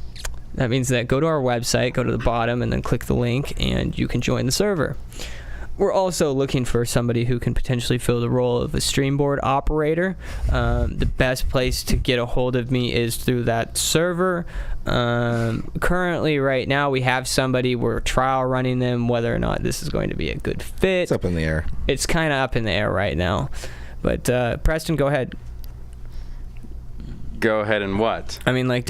to our website, go to the bottom, and then click the link, and you can join the server. We're also looking for somebody who can potentially fill the role of a streamboard operator. The best place to get a hold of me is through that server. Currently, right now, we have somebody. We're trial running them, whether or not this is going to be a good fit. It's up in the air. It's kind of up in the air right now. But, Preston, go ahead. Go ahead and what? I mean, like,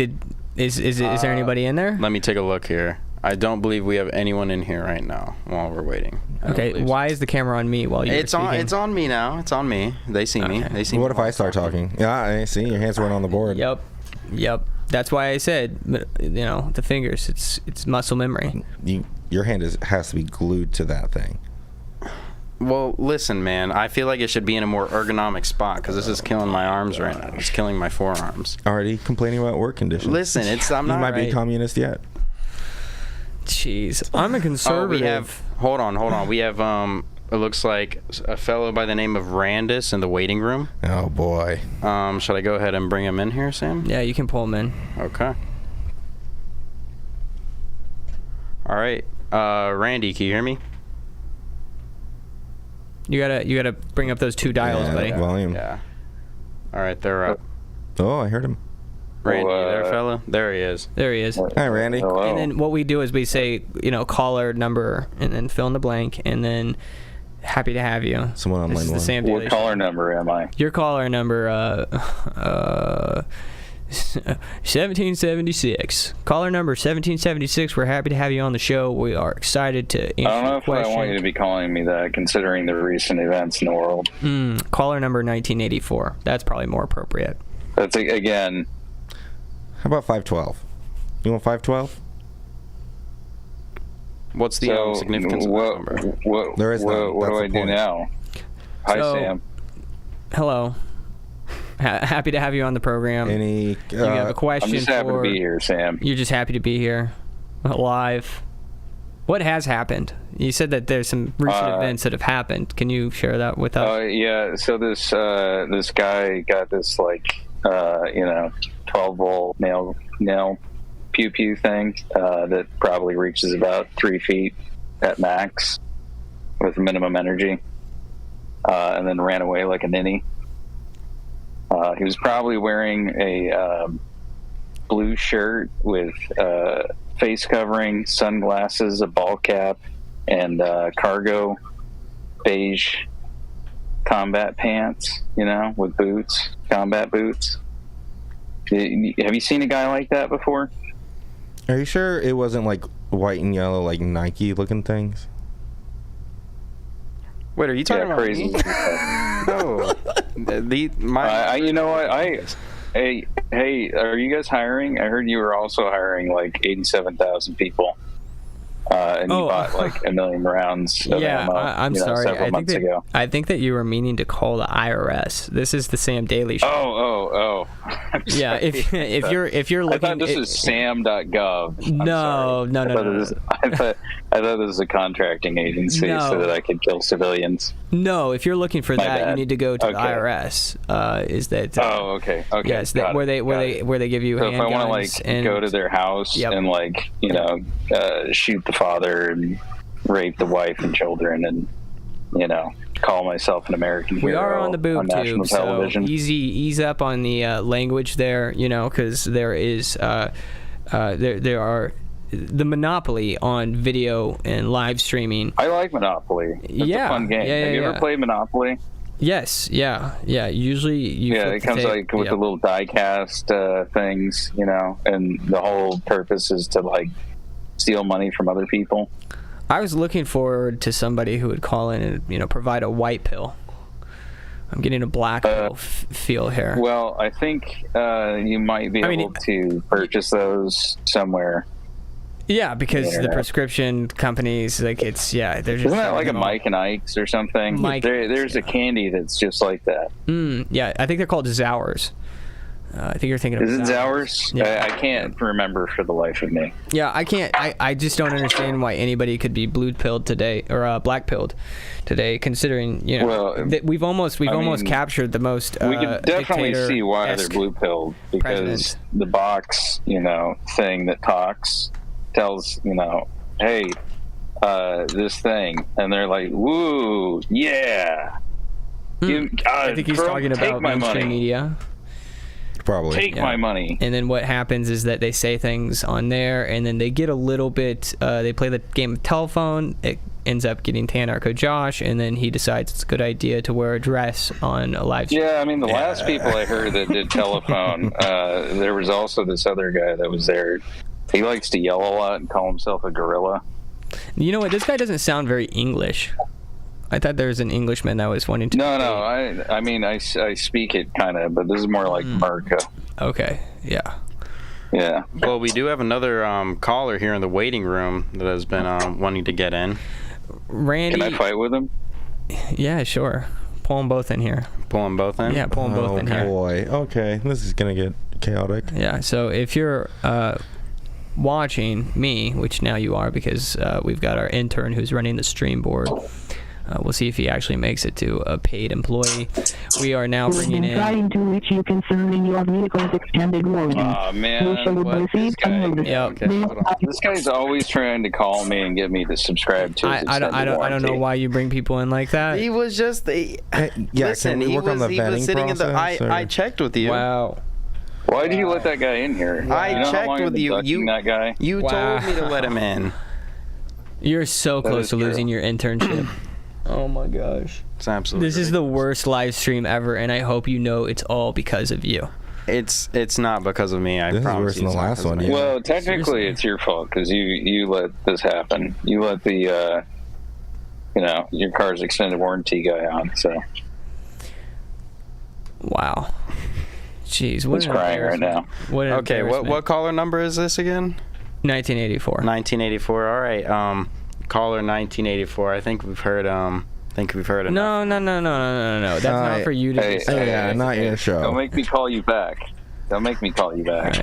is there anybody in there? Let me take a look here. I don't believe we have anyone in here right now while we're waiting. Okay, why is the camera on me while you're speaking? It's on me now. It's on me. They see me. They see me. What if I start talking? Yeah, I see. Your hands weren't on the board. Yep. That's why I said, the fingers. It's muscle memory. Your hand has to be glued to that thing. Well, listen, man. I feel like it should be in a more ergonomic spot because this is killing my arms right now. It's killing my forearms. Already complaining about work conditions. Listen, I'm not. You might be communist yet. Jeez, I'm a conservative. Hold on. We have It looks like a fellow by the name of Randus in the waiting room. Oh boy. Should I go ahead and bring him in here, Sam? Yeah, you can pull him in. Okay. All right. Randy, can you hear me? You gotta bring up those 2 dials, buddy. Volume. Yeah. All right, they're up. Oh, I heard him. Randy, there, fella? There he is. There he is. Hi, Randy. Hello. And then what we do is we say, caller number, and then fill in the blank, and then happy to have you. Someone on This line is the one. Sam Daly What caller number am I? Your caller number, 1776. Caller number 1776. We're happy to have you on the show. We are excited to answer I don't know your if question. I want you to be calling me that, considering the recent events in the world. Caller number 1984. That's probably more appropriate. That's, again... How about 512? You want 512? What's the significance of that number? There is none. What That's do I the do point. now? Hi, So- Sam. Hello. Happy to have you on the program. Any? you have a question I'm just happy for... to be here, Sam. You're just happy to be here, live. What has happened? You said that there's some recent events that have happened. Can you share that with us? Yeah. So this guy got this 12-volt nail pew pew thing that probably reaches about 3 feet at max with minimum energy, and then ran away like a ninny. He was probably wearing a blue shirt with face covering, sunglasses, a ball cap, and cargo beige combat pants, with boots, combat boots. Have you seen a guy like that before? Are you sure it wasn't like white and yellow, like Nike looking things? Wait, are you talking about crazy. me? No. You know what? Hey, are you guys hiring? I heard you were also hiring like 87,000 people. And you bought like 1 million rounds of ammo, I'm sorry. several months ago. I think that you were meaning to call the IRS. This is the Sam Daly Show. Oh. I'm Yeah, sorry. if you're looking, I thought this was sam.gov. No. I thought this was a contracting agency so that I could kill civilians. No, if you're looking for that, bad. you need to go to the Okay. IRS. Is that? Okay. Yes, got where it. they give you So if I want handguns to and go to their house Yep. and shoot the father and rape the wife and children and call myself an American hero we are on the boob on national tube, so television. ease up on the language there, because there is there are the monopoly on video and live streaming. I like Monopoly. It's a fun game. Have you ever played Monopoly? Yes, yeah. Usually you flip it the comes tape. with the little die-cast things, and the whole purpose is to steal money from other people. I was looking forward to somebody who would call in and provide a white pill. I'm getting a black pill feel here. Well, I think you might be able to purchase those somewhere. Yeah, because the prescription companies, they're just... Isn't that like a Mike and Ike's or something? There's a candy that's just like that. Yeah, I think they're called Zowers. I think you're thinking of Is it Zowers? Yeah. I can't remember for the life of me. Yeah, I can't. I just don't understand why anybody could be blue pilled today or black pilled today, considering that we've almost captured the most. We can definitely see why they're blue pilled, because the box thing that talks tells hey, this thing, and they're like, woo, yeah. I think he's talking about mainstream media. Probably. Take my money. And then what happens is that they say things on there, and then they get a little bit. They play the game of telephone. It ends up getting to Anarcho Josh, and then he decides it's a good idea to wear a dress on a live stream. Yeah, the last people I heard that did telephone, there was also this other guy that was there. He likes to yell a lot and call himself a gorilla. You know what? This guy doesn't sound very English. I thought there was an Englishman that was wanting to... No, I speak it kind of, but this is more like America. Okay, yeah. Yeah. Well, we do have another caller here in the waiting room that has been wanting to get in. Randy... Can I fight with him? Yeah, sure. Pull them both in here. Pull them both in? Yeah, pull them both in here. Oh, boy. Okay, this is going to get chaotic. Yeah, so if you're watching me, which now you are because we've got our intern who's running the stream board, We'll see if he actually makes it to a paid employee. We are now bringing in. Trying to reach you concerning your vehicle's extended warranty. Oh man, what, this guy? This guy's always trying to call me and get me to subscribe to his extended warranty. I don't know why you bring people in like that. He was just listen. Can we work on the vetting sitting process? I checked with you. Wow. Why did you let that guy in here? I checked with you. That guy. You told me to let him in. You're so close to losing your internship. Oh my gosh. It's absolutely This is the worst live stream ever, and I hope you know it's all because of you. It's not because of me. I This is promise worse you than it's the not last because of one, me. yeah. Well, technically, Seriously. it's your fault because you let this happen. You let the your car's extended warranty guy on. So Wow. Jeez, what he's an crying right embarrassment. now. What an Okay, embarrassment. what caller number is this again? 1984. 1984. All right. Caller 1984. I think we've heard enough. No. That's not for you to Hey, decide. Yeah, not your show. Don't make me call you back. Don't make me call you back.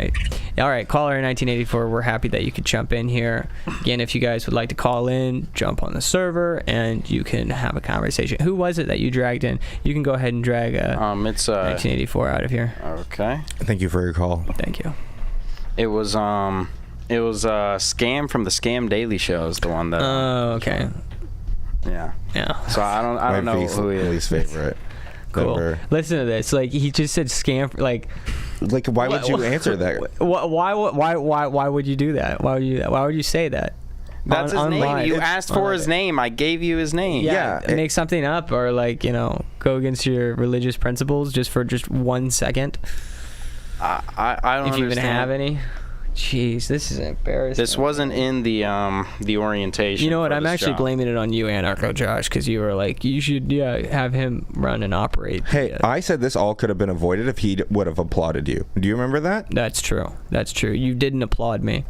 All right, caller 1984, we're happy that you could jump in here. Again, if you guys would like to call in, jump on the server, and you can have a conversation. Who was it that you dragged in? You can go ahead and drag It's 1984 out of here. Okay. Thank you for your call. Thank you. It was Scam from the Scam Daily Show is the one that. Oh, okay. Yeah. Yeah. So I don't know who he is. Least favorite. Cool. Ever. Listen to this. Like, he just said scam. Like, why would you answer that? Why would you do that? Why would you say that? That's his name. live. You asked for his name. I gave you his name. Yeah, make something up or go against your religious principles just for 1 second. I don't If you even understand. have any. Jeez, this is embarrassing. This wasn't in the orientation. You know what? for I'm this actually job. blaming it on you, Anarcho Josh, because you were like, you should have him run and operate. Hey, I said this all could have been avoided if he would have applauded you. Do you remember that? That's true. That's true. You didn't applaud me.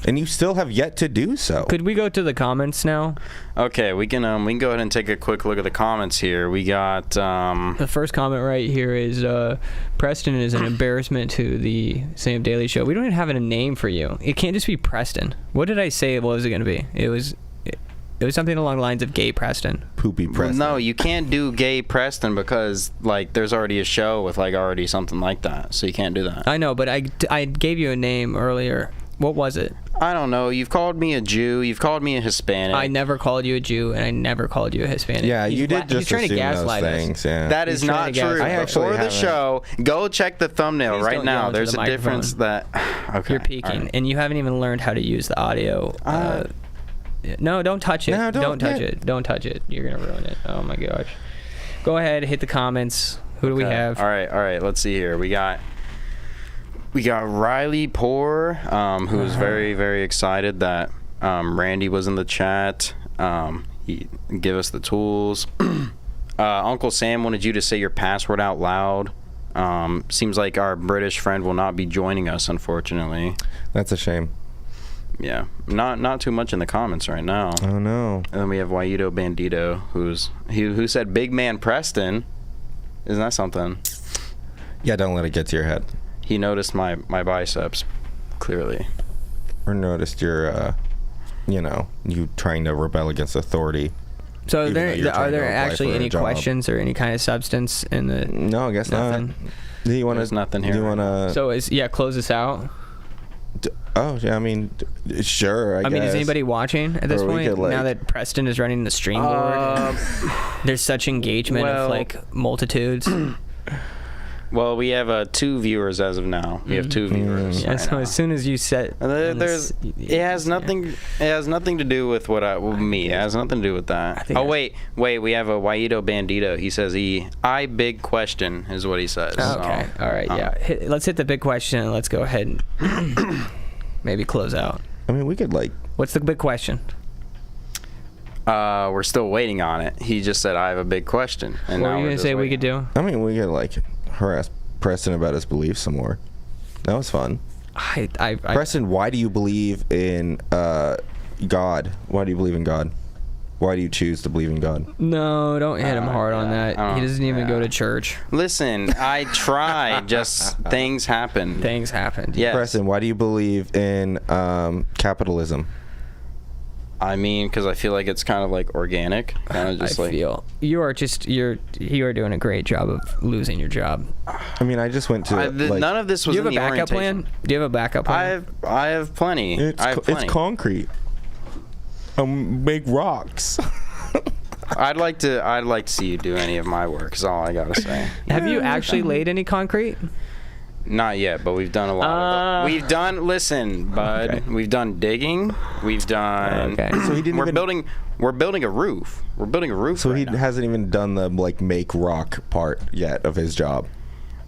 And you still have yet to do so. Could we go to the comments now? Okay, we can go ahead and take a quick look at the comments here. We got The first comment right here is Preston is an embarrassment to the Sam Daily Show. We don't even have a name for you. It can't just be Preston. What did I say? What was it going to be? It was something along the lines of Gay Preston. Poopy Preston. No, you can't do Gay Preston because there's already a show with already something like that, so you can't do that. I know, but I gave you a name earlier. What was it? I don't know. You've called me a Jew. You've called me a Hispanic. I never called you a Jew, and I never called you a Hispanic. Yeah, He's you did he's just trying to assume those gaslight us. things. Yeah. That is He's trying not to gaslight true. us. I actually For the haven't. show, go check the thumbnail Please right don't yell now. into There's the a difference that. Okay. You're peeking, all right. and you haven't even learned how to use the audio. No, don't touch it. No, don't touch yeah. it. Don't touch it. You're gonna ruin it. Oh my gosh. Go ahead, hit the comments. Who do we Okay. have? All right. Let's see here. We got Riley Poor, who was very, very excited that Randy was in the chat. He give us the tools. Uncle Sam wanted you to say your password out loud. Seems like our British friend will not be joining us, unfortunately. That's a shame. Yeah, not too much in the comments right now. Oh no. And then we have Waido Bandito, who said Big Man Preston. Isn't that something? Yeah, don't let it get to your head. He noticed my biceps, clearly. Or noticed your, you trying to rebel against authority. So Even though you're are trying to there apply actually for a any job. questions or any kind of substance in the? No, I guess Nothing. not. Do you want There's nothing here Do you right want to? So close this out. Oh, yeah. I mean, sure. I mean, guess. is anybody watching at this Or we point? could, Now that Preston is running the stream board, there's such engagement of multitudes. Well, we have 2 viewers as of now. We have 2 viewers. Yeah, right so now. as soon as you set, It has nothing. It has nothing to do with me. It has nothing to do with that. think Oh wait. We have a Waido Bandito. He says big question is what he says. Okay. So, All right. Yeah. Let's hit the big question and let's go ahead and maybe close out. I mean, we could What's the big question? We're still waiting on it. He just said I have a big question. And What now were you we're gonna just say we waiting. could do? I mean, we could harass Preston about his beliefs some more. That was fun. I Preston, why do you believe in God? Why do you believe in God? Why do you choose to believe in God? no, don't hit him hard on that. He doesn't even go to church. Listen, I tried. Just things happen. Things happened. Yes. Preston, why do you believe in capitalism? I mean, because I feel like it's kind of like organic, kind of just like. feel you are doing a great job of losing your job. I mean, I just went to none of this was. Do you have in a the backup orientation. plan? Do you have a backup plan? I have plenty. It's concrete. Big rocks. I'd like to see you do any of my work. Is all I gotta say. Have you actually laid any concrete? Not yet, but we've done a lot. We've done. Listen, bud. Okay. We've done digging. We've done. Okay. So he didn't. We're building a roof. We're building a roof. So right he now. hasn't even done the make rock part yet of his job.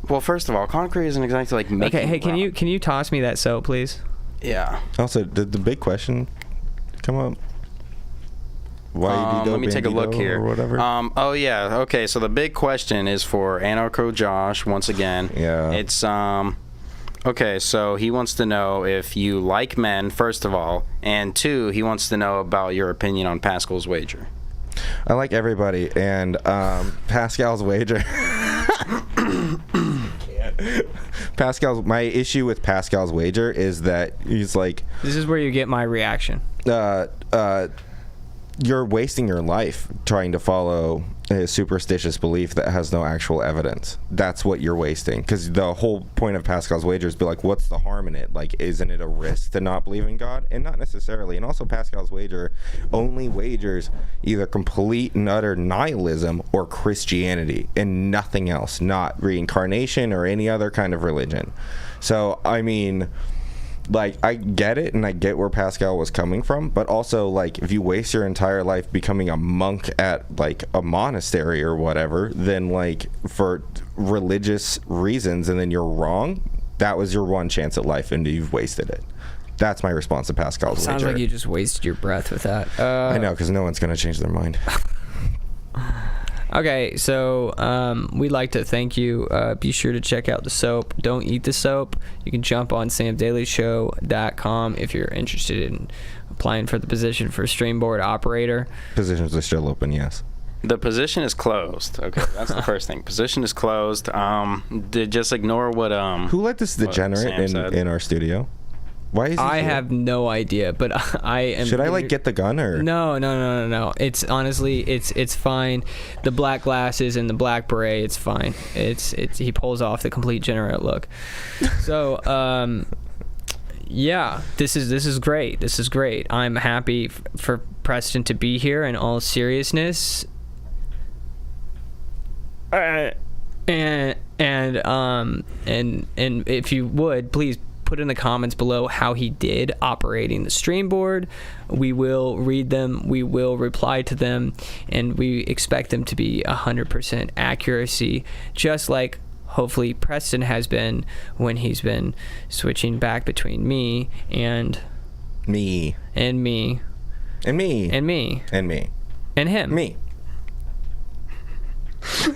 Well, first of all, concrete isn't exactly like making. Okay. Hey, rock. can you toss me that soap, please? Yeah. Also, did the big question come up? Why let me take a look here. Or whatever. Oh yeah. Okay. So the big question is for Anarcho Josh once again. Yeah. It's Okay, so he wants to know if you like men, first of all, and two, he wants to know about your opinion on Pascal's wager. I like everybody, and Pascal's wager. My issue with Pascal's wager is that he's like. This is where you get my reaction. You're wasting your life trying to follow a superstitious belief that has no actual evidence. That's what you're wasting. Because the whole point of Pascal's wager is be like, what's the harm in it? Like, isn't it a risk to not believe in God? And not necessarily. And also, Pascal's wager only wagers either complete and utter nihilism or Christianity and nothing else, not reincarnation or any other kind of religion. So, I mean, like, I get it, and I get where Pascal was coming from, but also, like, if you waste your entire life becoming a monk at, like, a monastery or whatever, then, like, for religious reasons, and then you're wrong, that was your one chance at life, and you've wasted it. That's my response to Pascal's wager. Sounds like you just wasted your breath with that. I know, because no one's going to change their mind. Okay, so we'd like to thank you. Be sure to check out the soap. Don't eat the soap. You can jump on samdailyshow.com if you're interested in applying for the position for stream board operator. Positions are still open, yes. The position is closed. Okay, that's the first thing. Position is closed. Just ignore what Who let this degenerate in our studio? Why is he I here? have no idea, but I am. Should I like get the gun or? No. It's honestly, it's fine. The black glasses and the black beret, it's fine. It's he pulls off the complete degenerate look. So yeah, this is great. This is great. I'm happy for Preston to be here. In all seriousness, and if you would please put in the comments below how he did operating the stream board. We will read them, we will reply to them, and we expect them to be 100% accuracy, just like hopefully Preston has been when he's been switching back between me and me and me and me and me and me and him. Me.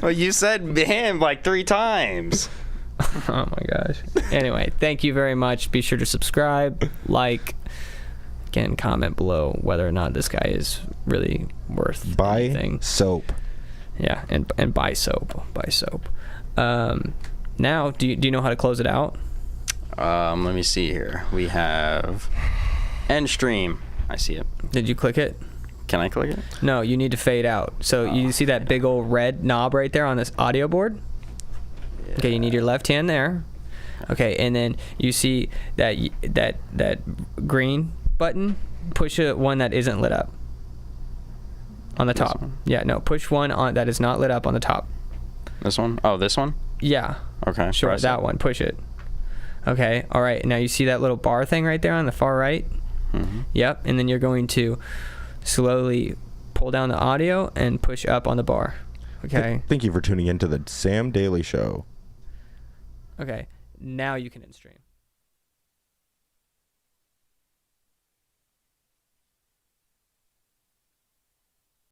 Well, you said him like 3 times. Oh my gosh. Anyway, thank you very much. Be sure to subscribe, like, again, comment below whether or not this guy is really worth anything. Buy soap. Yeah, and buy soap. Buy soap. Now, do you know how to close it out? Let me see here. We have end stream. I see it. Did you click it? Can I click it? No, you need to fade out. So you see that big old red knob right there on this audio board? Okay, you need your left hand there. Okay, and then you see that green button. Push one that isn't lit up on the top. Yeah, no, push one on that is not lit up on the top. This one? Oh, this one? Yeah. Okay. Sure, press that it. one. Push it. Okay. All right. Now you see that little bar thing right there on the far right? Mm-hmm. Yep. And then you're going to slowly pull down the audio and push up on the bar. Okay. Thank you for tuning in to the Sam Daily Show. Okay. Now you can end stream.